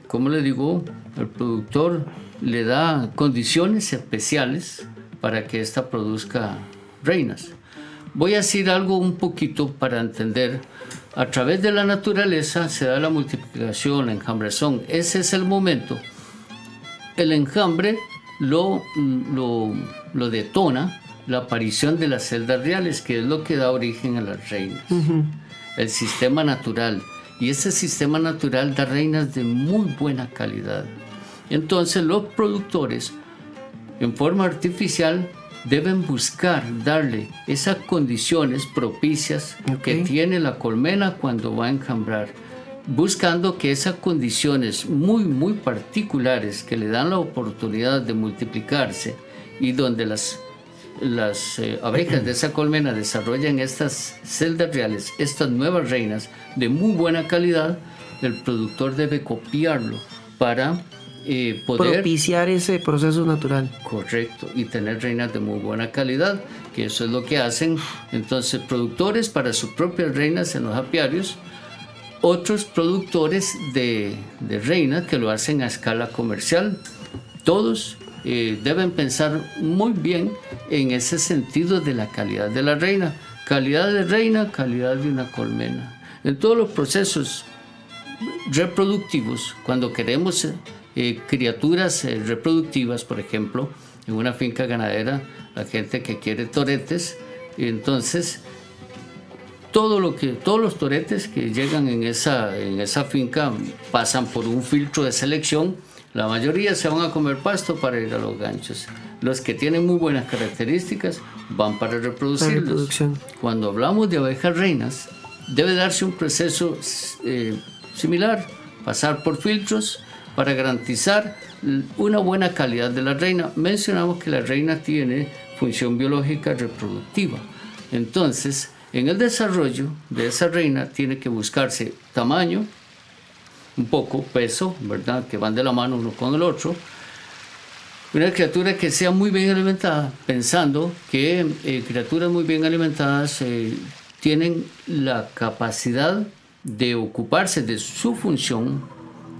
¿cómo le digo? El productor le da condiciones especiales para que ésta produzca reinas. Voy a decir algo un poquito para entender. A través de la naturaleza se da la multiplicación, la enjambrezón. Ese es el momento. El enjambre lo detona la aparición de las celdas reales, que es lo que da origen a las reinas. El sistema natural. Y ese sistema natural da reinas de muy buena calidad. Entonces los productores, en forma artificial, deben buscar darle esas condiciones propicias que tiene la colmena cuando va a enjambrar, buscando que esas condiciones muy particulares que le dan la oportunidad de multiplicarse, y donde las abejas de esa colmena desarrollan estas celdas reales, estas nuevas reinas de muy buena calidad, el productor debe copiarlo para poder propiciar ese proceso natural. Correcto, y tener reinas de muy buena calidad, que eso es lo que hacen entonces productores para sus propias reinas en los apiarios, otros productores de reinas que lo hacen a escala comercial. Todos deben pensar muy bien en ese sentido de la calidad de la reina. Calidad de reina, calidad de una colmena. En todos los procesos reproductivos, cuando queremos criaturas reproductivas, por ejemplo, en una finca ganadera, la gente que quiere toretes, entonces todos los toretes que llegan en esa finca pasan por un filtro de selección. La mayoría se van a comer pasto para ir a los ganchos. Los que tienen muy buenas características van para reproducirlos. Cuando hablamos de abejas reinas, debe darse un proceso similar, pasar por filtros para garantizar una buena calidad de la reina. Mencionamos que la reina tiene función biológica reproductiva. Entonces, en el desarrollo de esa reina tiene que buscarse tamaño, un poco peso, ¿verdad?, que van de la mano uno con el otro. Una criatura que sea muy bien alimentada, pensando que criaturas muy bien alimentadas tienen la capacidad de ocuparse de su función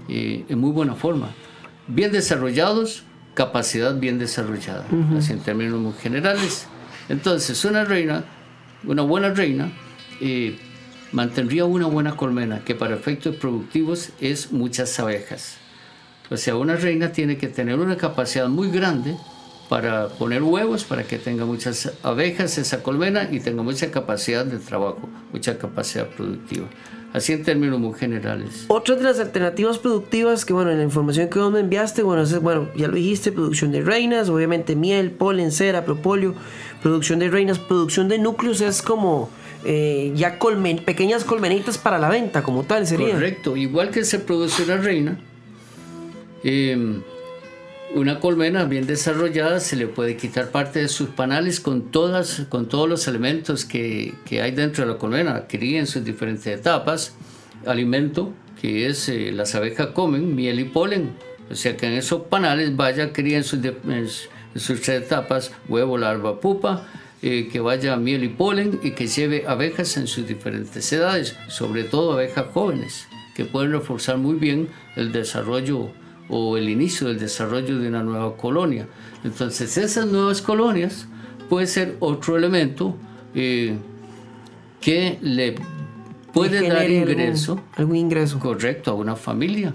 en muy buena forma. Bien desarrollados, capacidad bien desarrollada, así en términos muy generales. Entonces, una buena reina mantendría una buena colmena, que para efectos productivos es muchas abejas. O sea, una reina tiene que tener una capacidad muy grande para poner huevos, para que tenga muchas abejas esa colmena y tenga mucha capacidad de trabajo, mucha capacidad productiva. Así en términos muy generales. Otra de las alternativas productivas que, bueno, en la información que vos me enviaste, bueno, ya lo dijiste, producción de reinas, obviamente miel, polen, cera, propóleo, producción de reinas, producción de núcleos es como ya pequeñas colmenitas para la venta como tal sería. Correcto, igual que se produce una reina, una colmena bien desarrollada se le puede quitar parte de sus panales con todos los elementos que hay dentro de la colmena, cría en sus diferentes etapas, alimento que es las abejas comen, miel y polen, o sea que en esos panales vaya cría en sus tres etapas, huevo, larva, pupa, que vaya miel y polen y que lleve abejas en sus diferentes edades, sobre todo abejas jóvenes, que pueden reforzar muy bien el desarrollo o el inicio del desarrollo de una nueva colonia. Entonces esas nuevas colonias puede ser otro elemento que le puede dar algún ingreso correcto a una familia,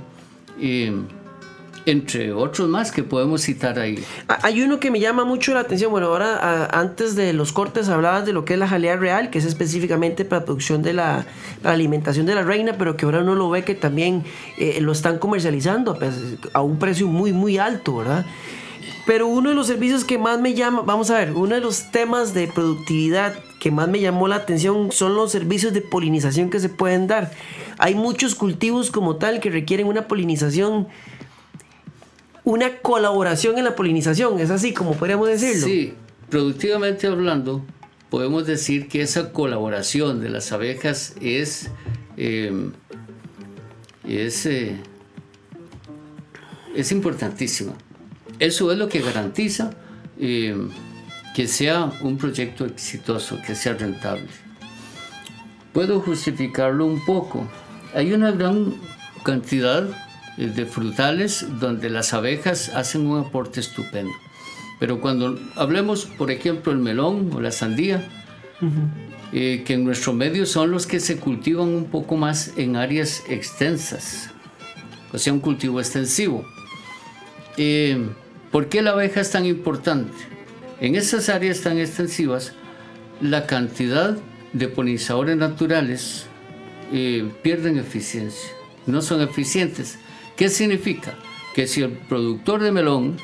entre otros más que podemos citar ahí. Hay uno que me llama mucho la atención. Bueno, ahora antes de los cortes hablabas de lo que es la jalea real, que es específicamente para la producción de la alimentación de la reina, pero que ahora uno lo ve que también lo están comercializando a un precio muy muy alto, ¿verdad? Pero uno de los servicios que más me llama, vamos a ver, uno de los temas de productividad que más me llamó la atención son los servicios de polinización que se pueden dar. Hay muchos cultivos como tal que requieren una polinización, una colaboración en la polinización, es así como podríamos decirlo. Sí, productivamente hablando, podemos decir que esa colaboración de las abejas es importantísima. Eso es lo que garantiza que sea un proyecto exitoso, que sea rentable. Puedo justificarlo un poco. Hay una gran cantidad de frutales donde las abejas hacen un aporte estupendo. Pero cuando hablemos, por ejemplo, el melón o la sandía, que en nuestro medio son los que se cultivan un poco más en áreas extensas, o sea, un cultivo extensivo. ¿Por qué la abeja es tan importante? En esas áreas tan extensivas, la cantidad de polinizadores naturales pierden eficiencia, no son eficientes. ¿Qué significa? Que si el productor de melón,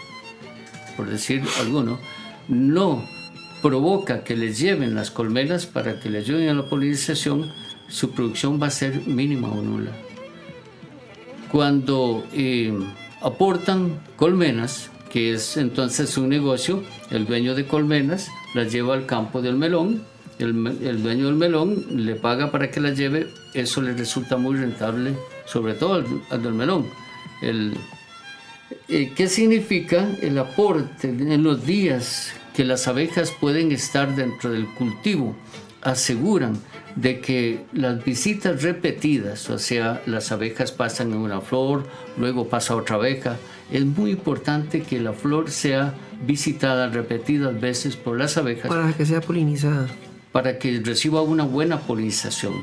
por decir alguno, no provoca que les lleven las colmenas para que les ayuden a la polinización, su producción va a ser mínima o nula. Cuando aportan colmenas, que es entonces un negocio, el dueño de colmenas las lleva al campo del melón, el dueño del melón le paga para que las lleve, eso le resulta muy rentable, sobre todo al del melón. ¿Qué significa el aporte en los días que las abejas pueden estar dentro del cultivo? Aseguran de que las visitas repetidas, o sea, las abejas pasan en una flor, luego pasa otra abeja. Es muy importante que la flor sea visitada repetidas veces por las abejas. Para que sea polinizada. Para que reciba una buena polinización.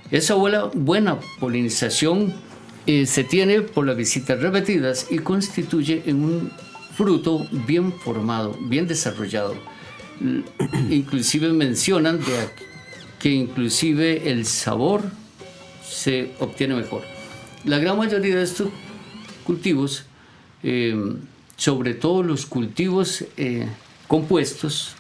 Esa buena polinización se tiene por las visitas repetidas y constituye en un fruto bien formado, bien desarrollado. Inclusive mencionan que inclusive el sabor se obtiene mejor. La gran mayoría de estos cultivos sobre todo los cultivos compuestos,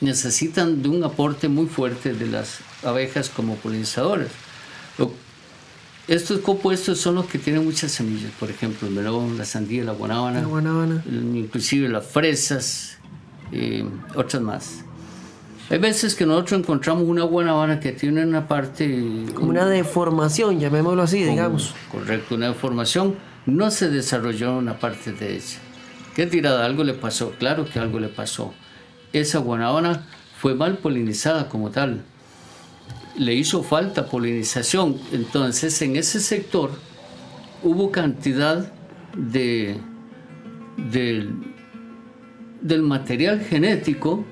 necesitan de un aporte muy fuerte de las abejas como polinizadoras. Estos compuestos son los que tienen muchas semillas, por ejemplo, el melón, la sandía, la guanábana, inclusive las fresas, otras más. Hay veces que nosotros encontramos una guanábana que tiene una parte... Como una deformación, llamémoslo así, digamos. Correcto, una deformación. No se desarrolló una parte de ella. ¿Qué tirada? Algo le pasó. Claro que algo le pasó. Esa guanábana fue mal polinizada como tal. Le hizo falta polinización. Entonces, en ese sector hubo cantidad del material genético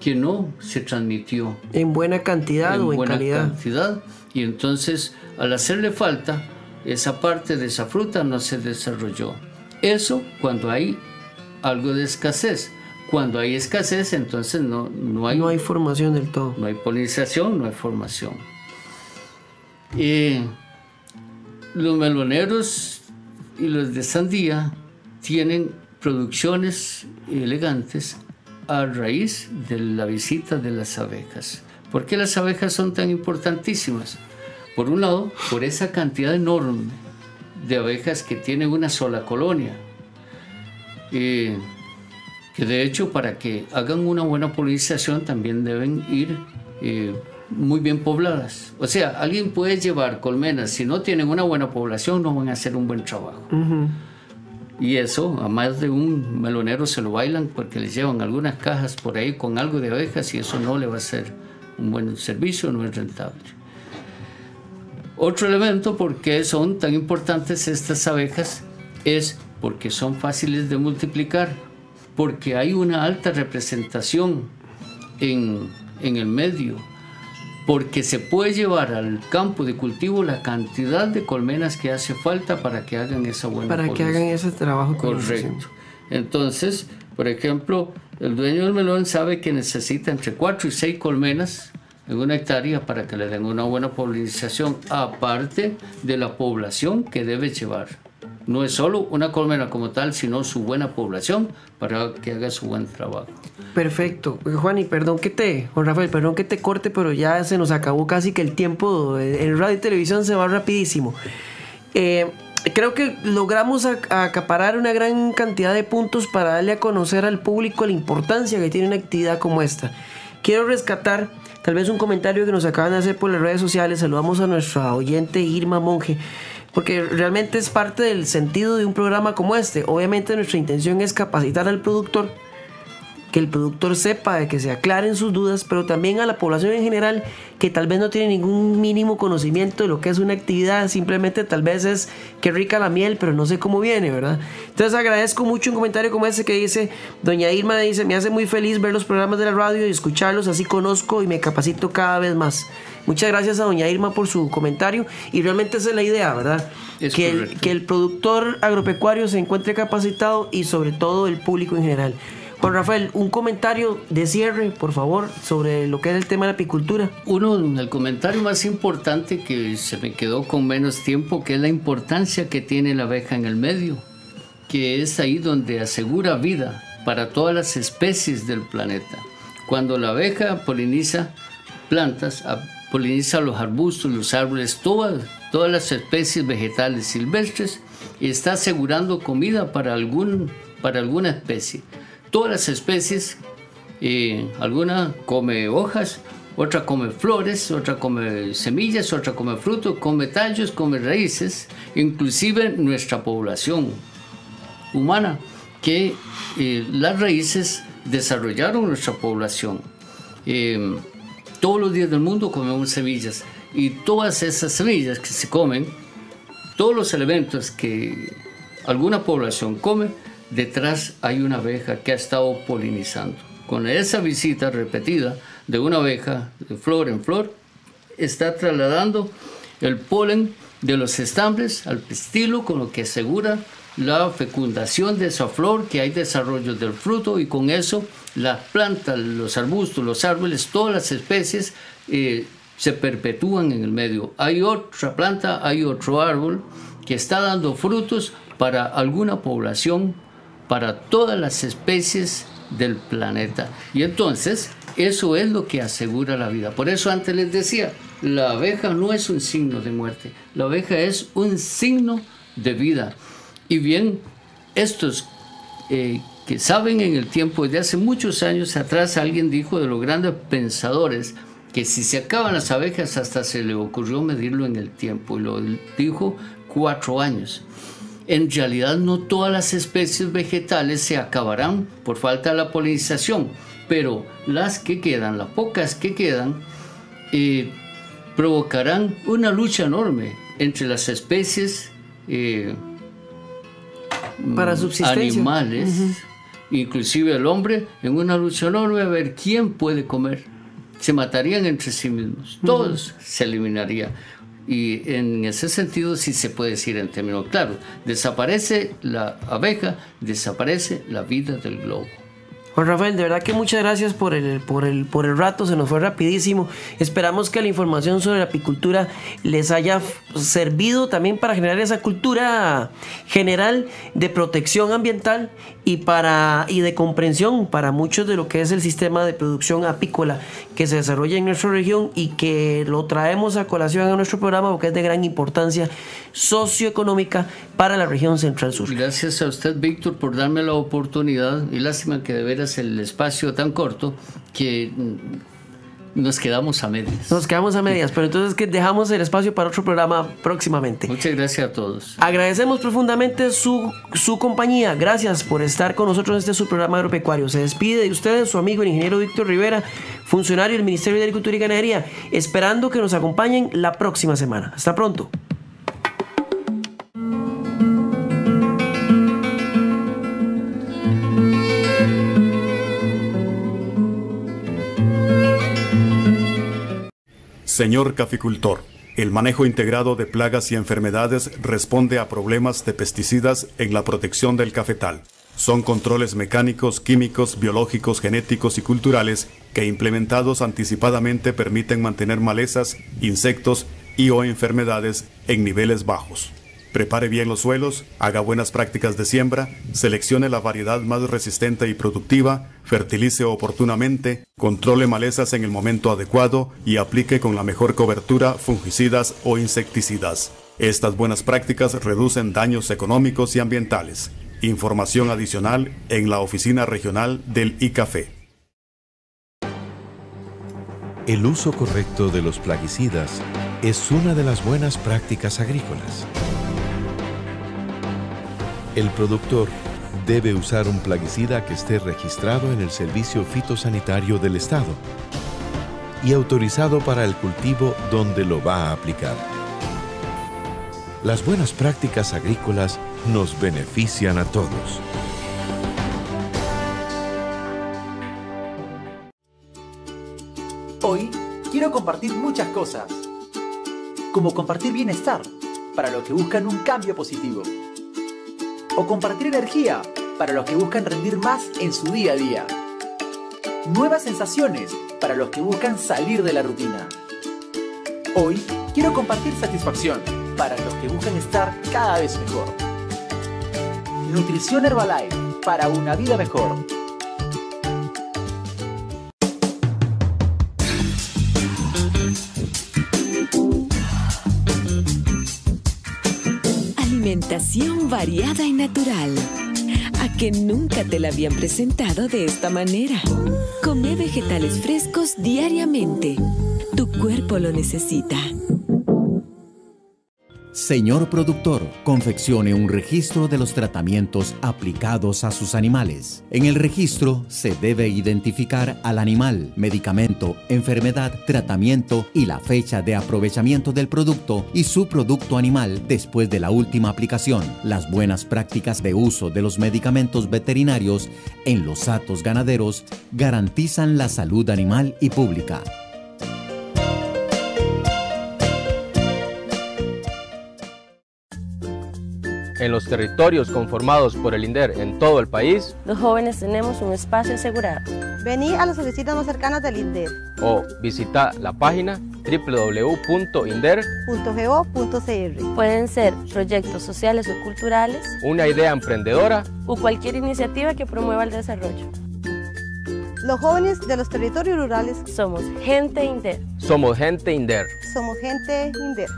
que no se transmitió. ¿En buena cantidad o en calidad? En buena cantidad. Y entonces, al hacerle falta, esa parte de esa fruta no se desarrolló. Eso cuando hay algo de escasez. Cuando hay escasez, entonces no hay formación del todo. No hay polinización, no hay formación. Los meloneros y los de sandía tienen producciones elegantes a raíz de la visita de las abejas. ¿Por qué las abejas son tan importantísimas? Por un lado, por esa cantidad enorme de abejas que tienen una sola colonia. Que de hecho, para que hagan una buena polinización también deben ir muy bien pobladas. O sea, alguien puede llevar colmenas, si no tienen una buena población no van a hacer un buen trabajo. Y eso a más de un melonero se lo bailan porque les llevan algunas cajas por ahí con algo de abejas y eso no le va a hacer un buen servicio, no es rentable. Otro elemento por qué son tan importantes estas abejas es porque son fáciles de multiplicar, porque hay una alta representación en el medio, porque se puede llevar al campo de cultivo la cantidad de colmenas que hace falta para que hagan esa buena polinización. Para que hagan ese trabajo. Correcto. Entonces, por ejemplo, el dueño del melón sabe que necesita entre 4 y 6 colmenas en una hectárea para que le den una buena polinización, aparte de la población que debe llevar. No es solo una colmena como tal, sino su buena población para que haga su buen trabajo. Perfecto. Juan, y Juan Rafael, perdón que te corte, pero ya se nos acabó casi que el tiempo. En radio y televisión se va rapidísimo. Creo que logramos acaparar una gran cantidad de puntos para darle a conocer al público la importancia que tiene una actividad como esta. Quiero rescatar tal vez un comentario que nos acaban de hacer por las redes sociales. Saludamos a nuestra oyente Irma Monge, porque realmente es parte del sentido de un programa como este. Obviamente nuestra intención es capacitar al productor, que el productor sepa, de que se aclaren sus dudas, pero también a la población en general que tal vez no tiene ningún mínimo conocimiento de lo que es una actividad, simplemente tal vez es que rica la miel, pero no sé cómo viene, ¿verdad? Entonces agradezco mucho un comentario como ese que dice, doña Irma dice, me hace muy feliz ver los programas de la radio y escucharlos, así conozco y me capacito cada vez más. Muchas gracias a doña Irma por su comentario y realmente esa es la idea, ¿verdad? Que el productor agropecuario se encuentre capacitado y sobre todo el público en general. Juan Rafael, un comentario de cierre, por favor, sobre lo que es el tema de la apicultura. El comentario más importante que se me quedó con menos tiempo, que es la importancia que tiene la abeja en el medio, que es ahí donde asegura vida para todas las especies del planeta. Cuando la abeja poliniza plantas, poliniza los arbustos, los árboles, todas las especies vegetales silvestres, y está asegurando comida para alguna especie. Todas las especies, alguna come hojas, otra come flores, otra come semillas, otra come frutos, come tallos, come raíces, inclusive nuestra población humana, que las raíces desarrollaron nuestra población. Todos los días del mundo comemos semillas y todas esas semillas que se comen, todos los elementos que alguna población come, detrás hay una abeja que ha estado polinizando. Con esa visita repetida de una abeja de flor en flor, está trasladando el polen de los estambres al pistilo, con lo que asegura la fecundación de esa flor, que hay desarrollo del fruto, y con eso las plantas, los arbustos, los árboles, todas las especies se perpetúan en el medio. Hay otra planta, hay otro árbol que está dando frutos para alguna población, para todas las especies del planeta. Y entonces, eso es lo que asegura la vida. Por eso antes les decía, la abeja no es un signo de muerte, la abeja es un signo de vida. Y bien, estos que saben en el tiempo, desde hace muchos años atrás, alguien dijo de los grandes pensadores que si se acaban las abejas, hasta se le ocurrió medirlo en el tiempo, y lo dijo 4 años. En realidad no todas las especies vegetales se acabarán por falta de la polinización, pero las que quedan, las pocas que quedan, provocarán una lucha enorme entre las especies para subsistencia, animales, inclusive el hombre, en una lucha enorme a ver quién puede comer. Se matarían entre sí mismos, todos se eliminarían. Y en ese sentido sí se puede decir en términos claros, desaparece la abeja, desaparece la vida del globo. Juan Rafael, de verdad que muchas gracias por el rato, se nos fue rapidísimo. Esperamos que la información sobre la apicultura les haya servido también para generar esa cultura general de protección ambiental y de comprensión para muchos de lo que es el sistema de producción apícola que se desarrolla en nuestra región y que lo traemos a colación a nuestro programa porque es de gran importancia socioeconómica para la región Central Sur. Gracias a usted, Víctor, por darme la oportunidad, y lástima que de veras el espacio tan corto que nos quedamos a medias. Nos quedamos a medias, pero entonces que dejamos el espacio para otro programa próximamente. Muchas gracias a todos. Agradecemos profundamente su compañía. Gracias por estar con nosotros en este su programa agropecuario. Se despide de ustedes su amigo el ingeniero Víctor Rivera, funcionario del Ministerio de Agricultura y Ganadería, esperando que nos acompañen la próxima semana. Hasta pronto. Señor caficultor, el manejo integrado de plagas y enfermedades responde a problemas de pesticidas en la protección del cafetal. Son controles mecánicos, químicos, biológicos, genéticos y culturales que implementados anticipadamente permiten mantener malezas, insectos y o enfermedades en niveles bajos. Prepare bien los suelos, haga buenas prácticas de siembra, seleccione la variedad más resistente y productiva, fertilice oportunamente, controle malezas en el momento adecuado y aplique con la mejor cobertura fungicidas o insecticidas. Estas buenas prácticas reducen daños económicos y ambientales. Información adicional en la oficina regional del ICAFE. El uso correcto de los plaguicidas es una de las buenas prácticas agrícolas. El productor debe usar un plaguicida que esté registrado en el Servicio Fitosanitario del Estado y autorizado para el cultivo donde lo va a aplicar. Las buenas prácticas agrícolas nos benefician a todos. Hoy quiero compartir muchas cosas, como compartir bienestar para los que buscan un cambio positivo, o compartir energía para los que buscan rendir más en su día a día, nuevas sensaciones para los que buscan salir de la rutina. Hoy quiero compartir satisfacción para los que buscan estar cada vez mejor. Nutrición Herbalife para una vida mejor. Alimentación variada y natural. A que nunca te la habían presentado de esta manera. Come vegetales frescos diariamente. Tu cuerpo lo necesita. Señor productor, confeccione un registro de los tratamientos aplicados a sus animales. En el registro se debe identificar al animal, medicamento, enfermedad, tratamiento y la fecha de aprovechamiento del producto y su producto animal después de la última aplicación. Las buenas prácticas de uso de los medicamentos veterinarios en los hatos ganaderos garantizan la salud animal y pública. En los territorios conformados por el INDER en todo el país, los jóvenes tenemos un espacio asegurado. Vení a las oficinas más cercanas del INDER o visita la página www.inder.go.cr. Pueden ser proyectos sociales o culturales, una idea emprendedora o cualquier iniciativa que promueva el desarrollo. Los jóvenes de los territorios rurales somos gente INDER. Somos gente INDER. Somos gente INDER.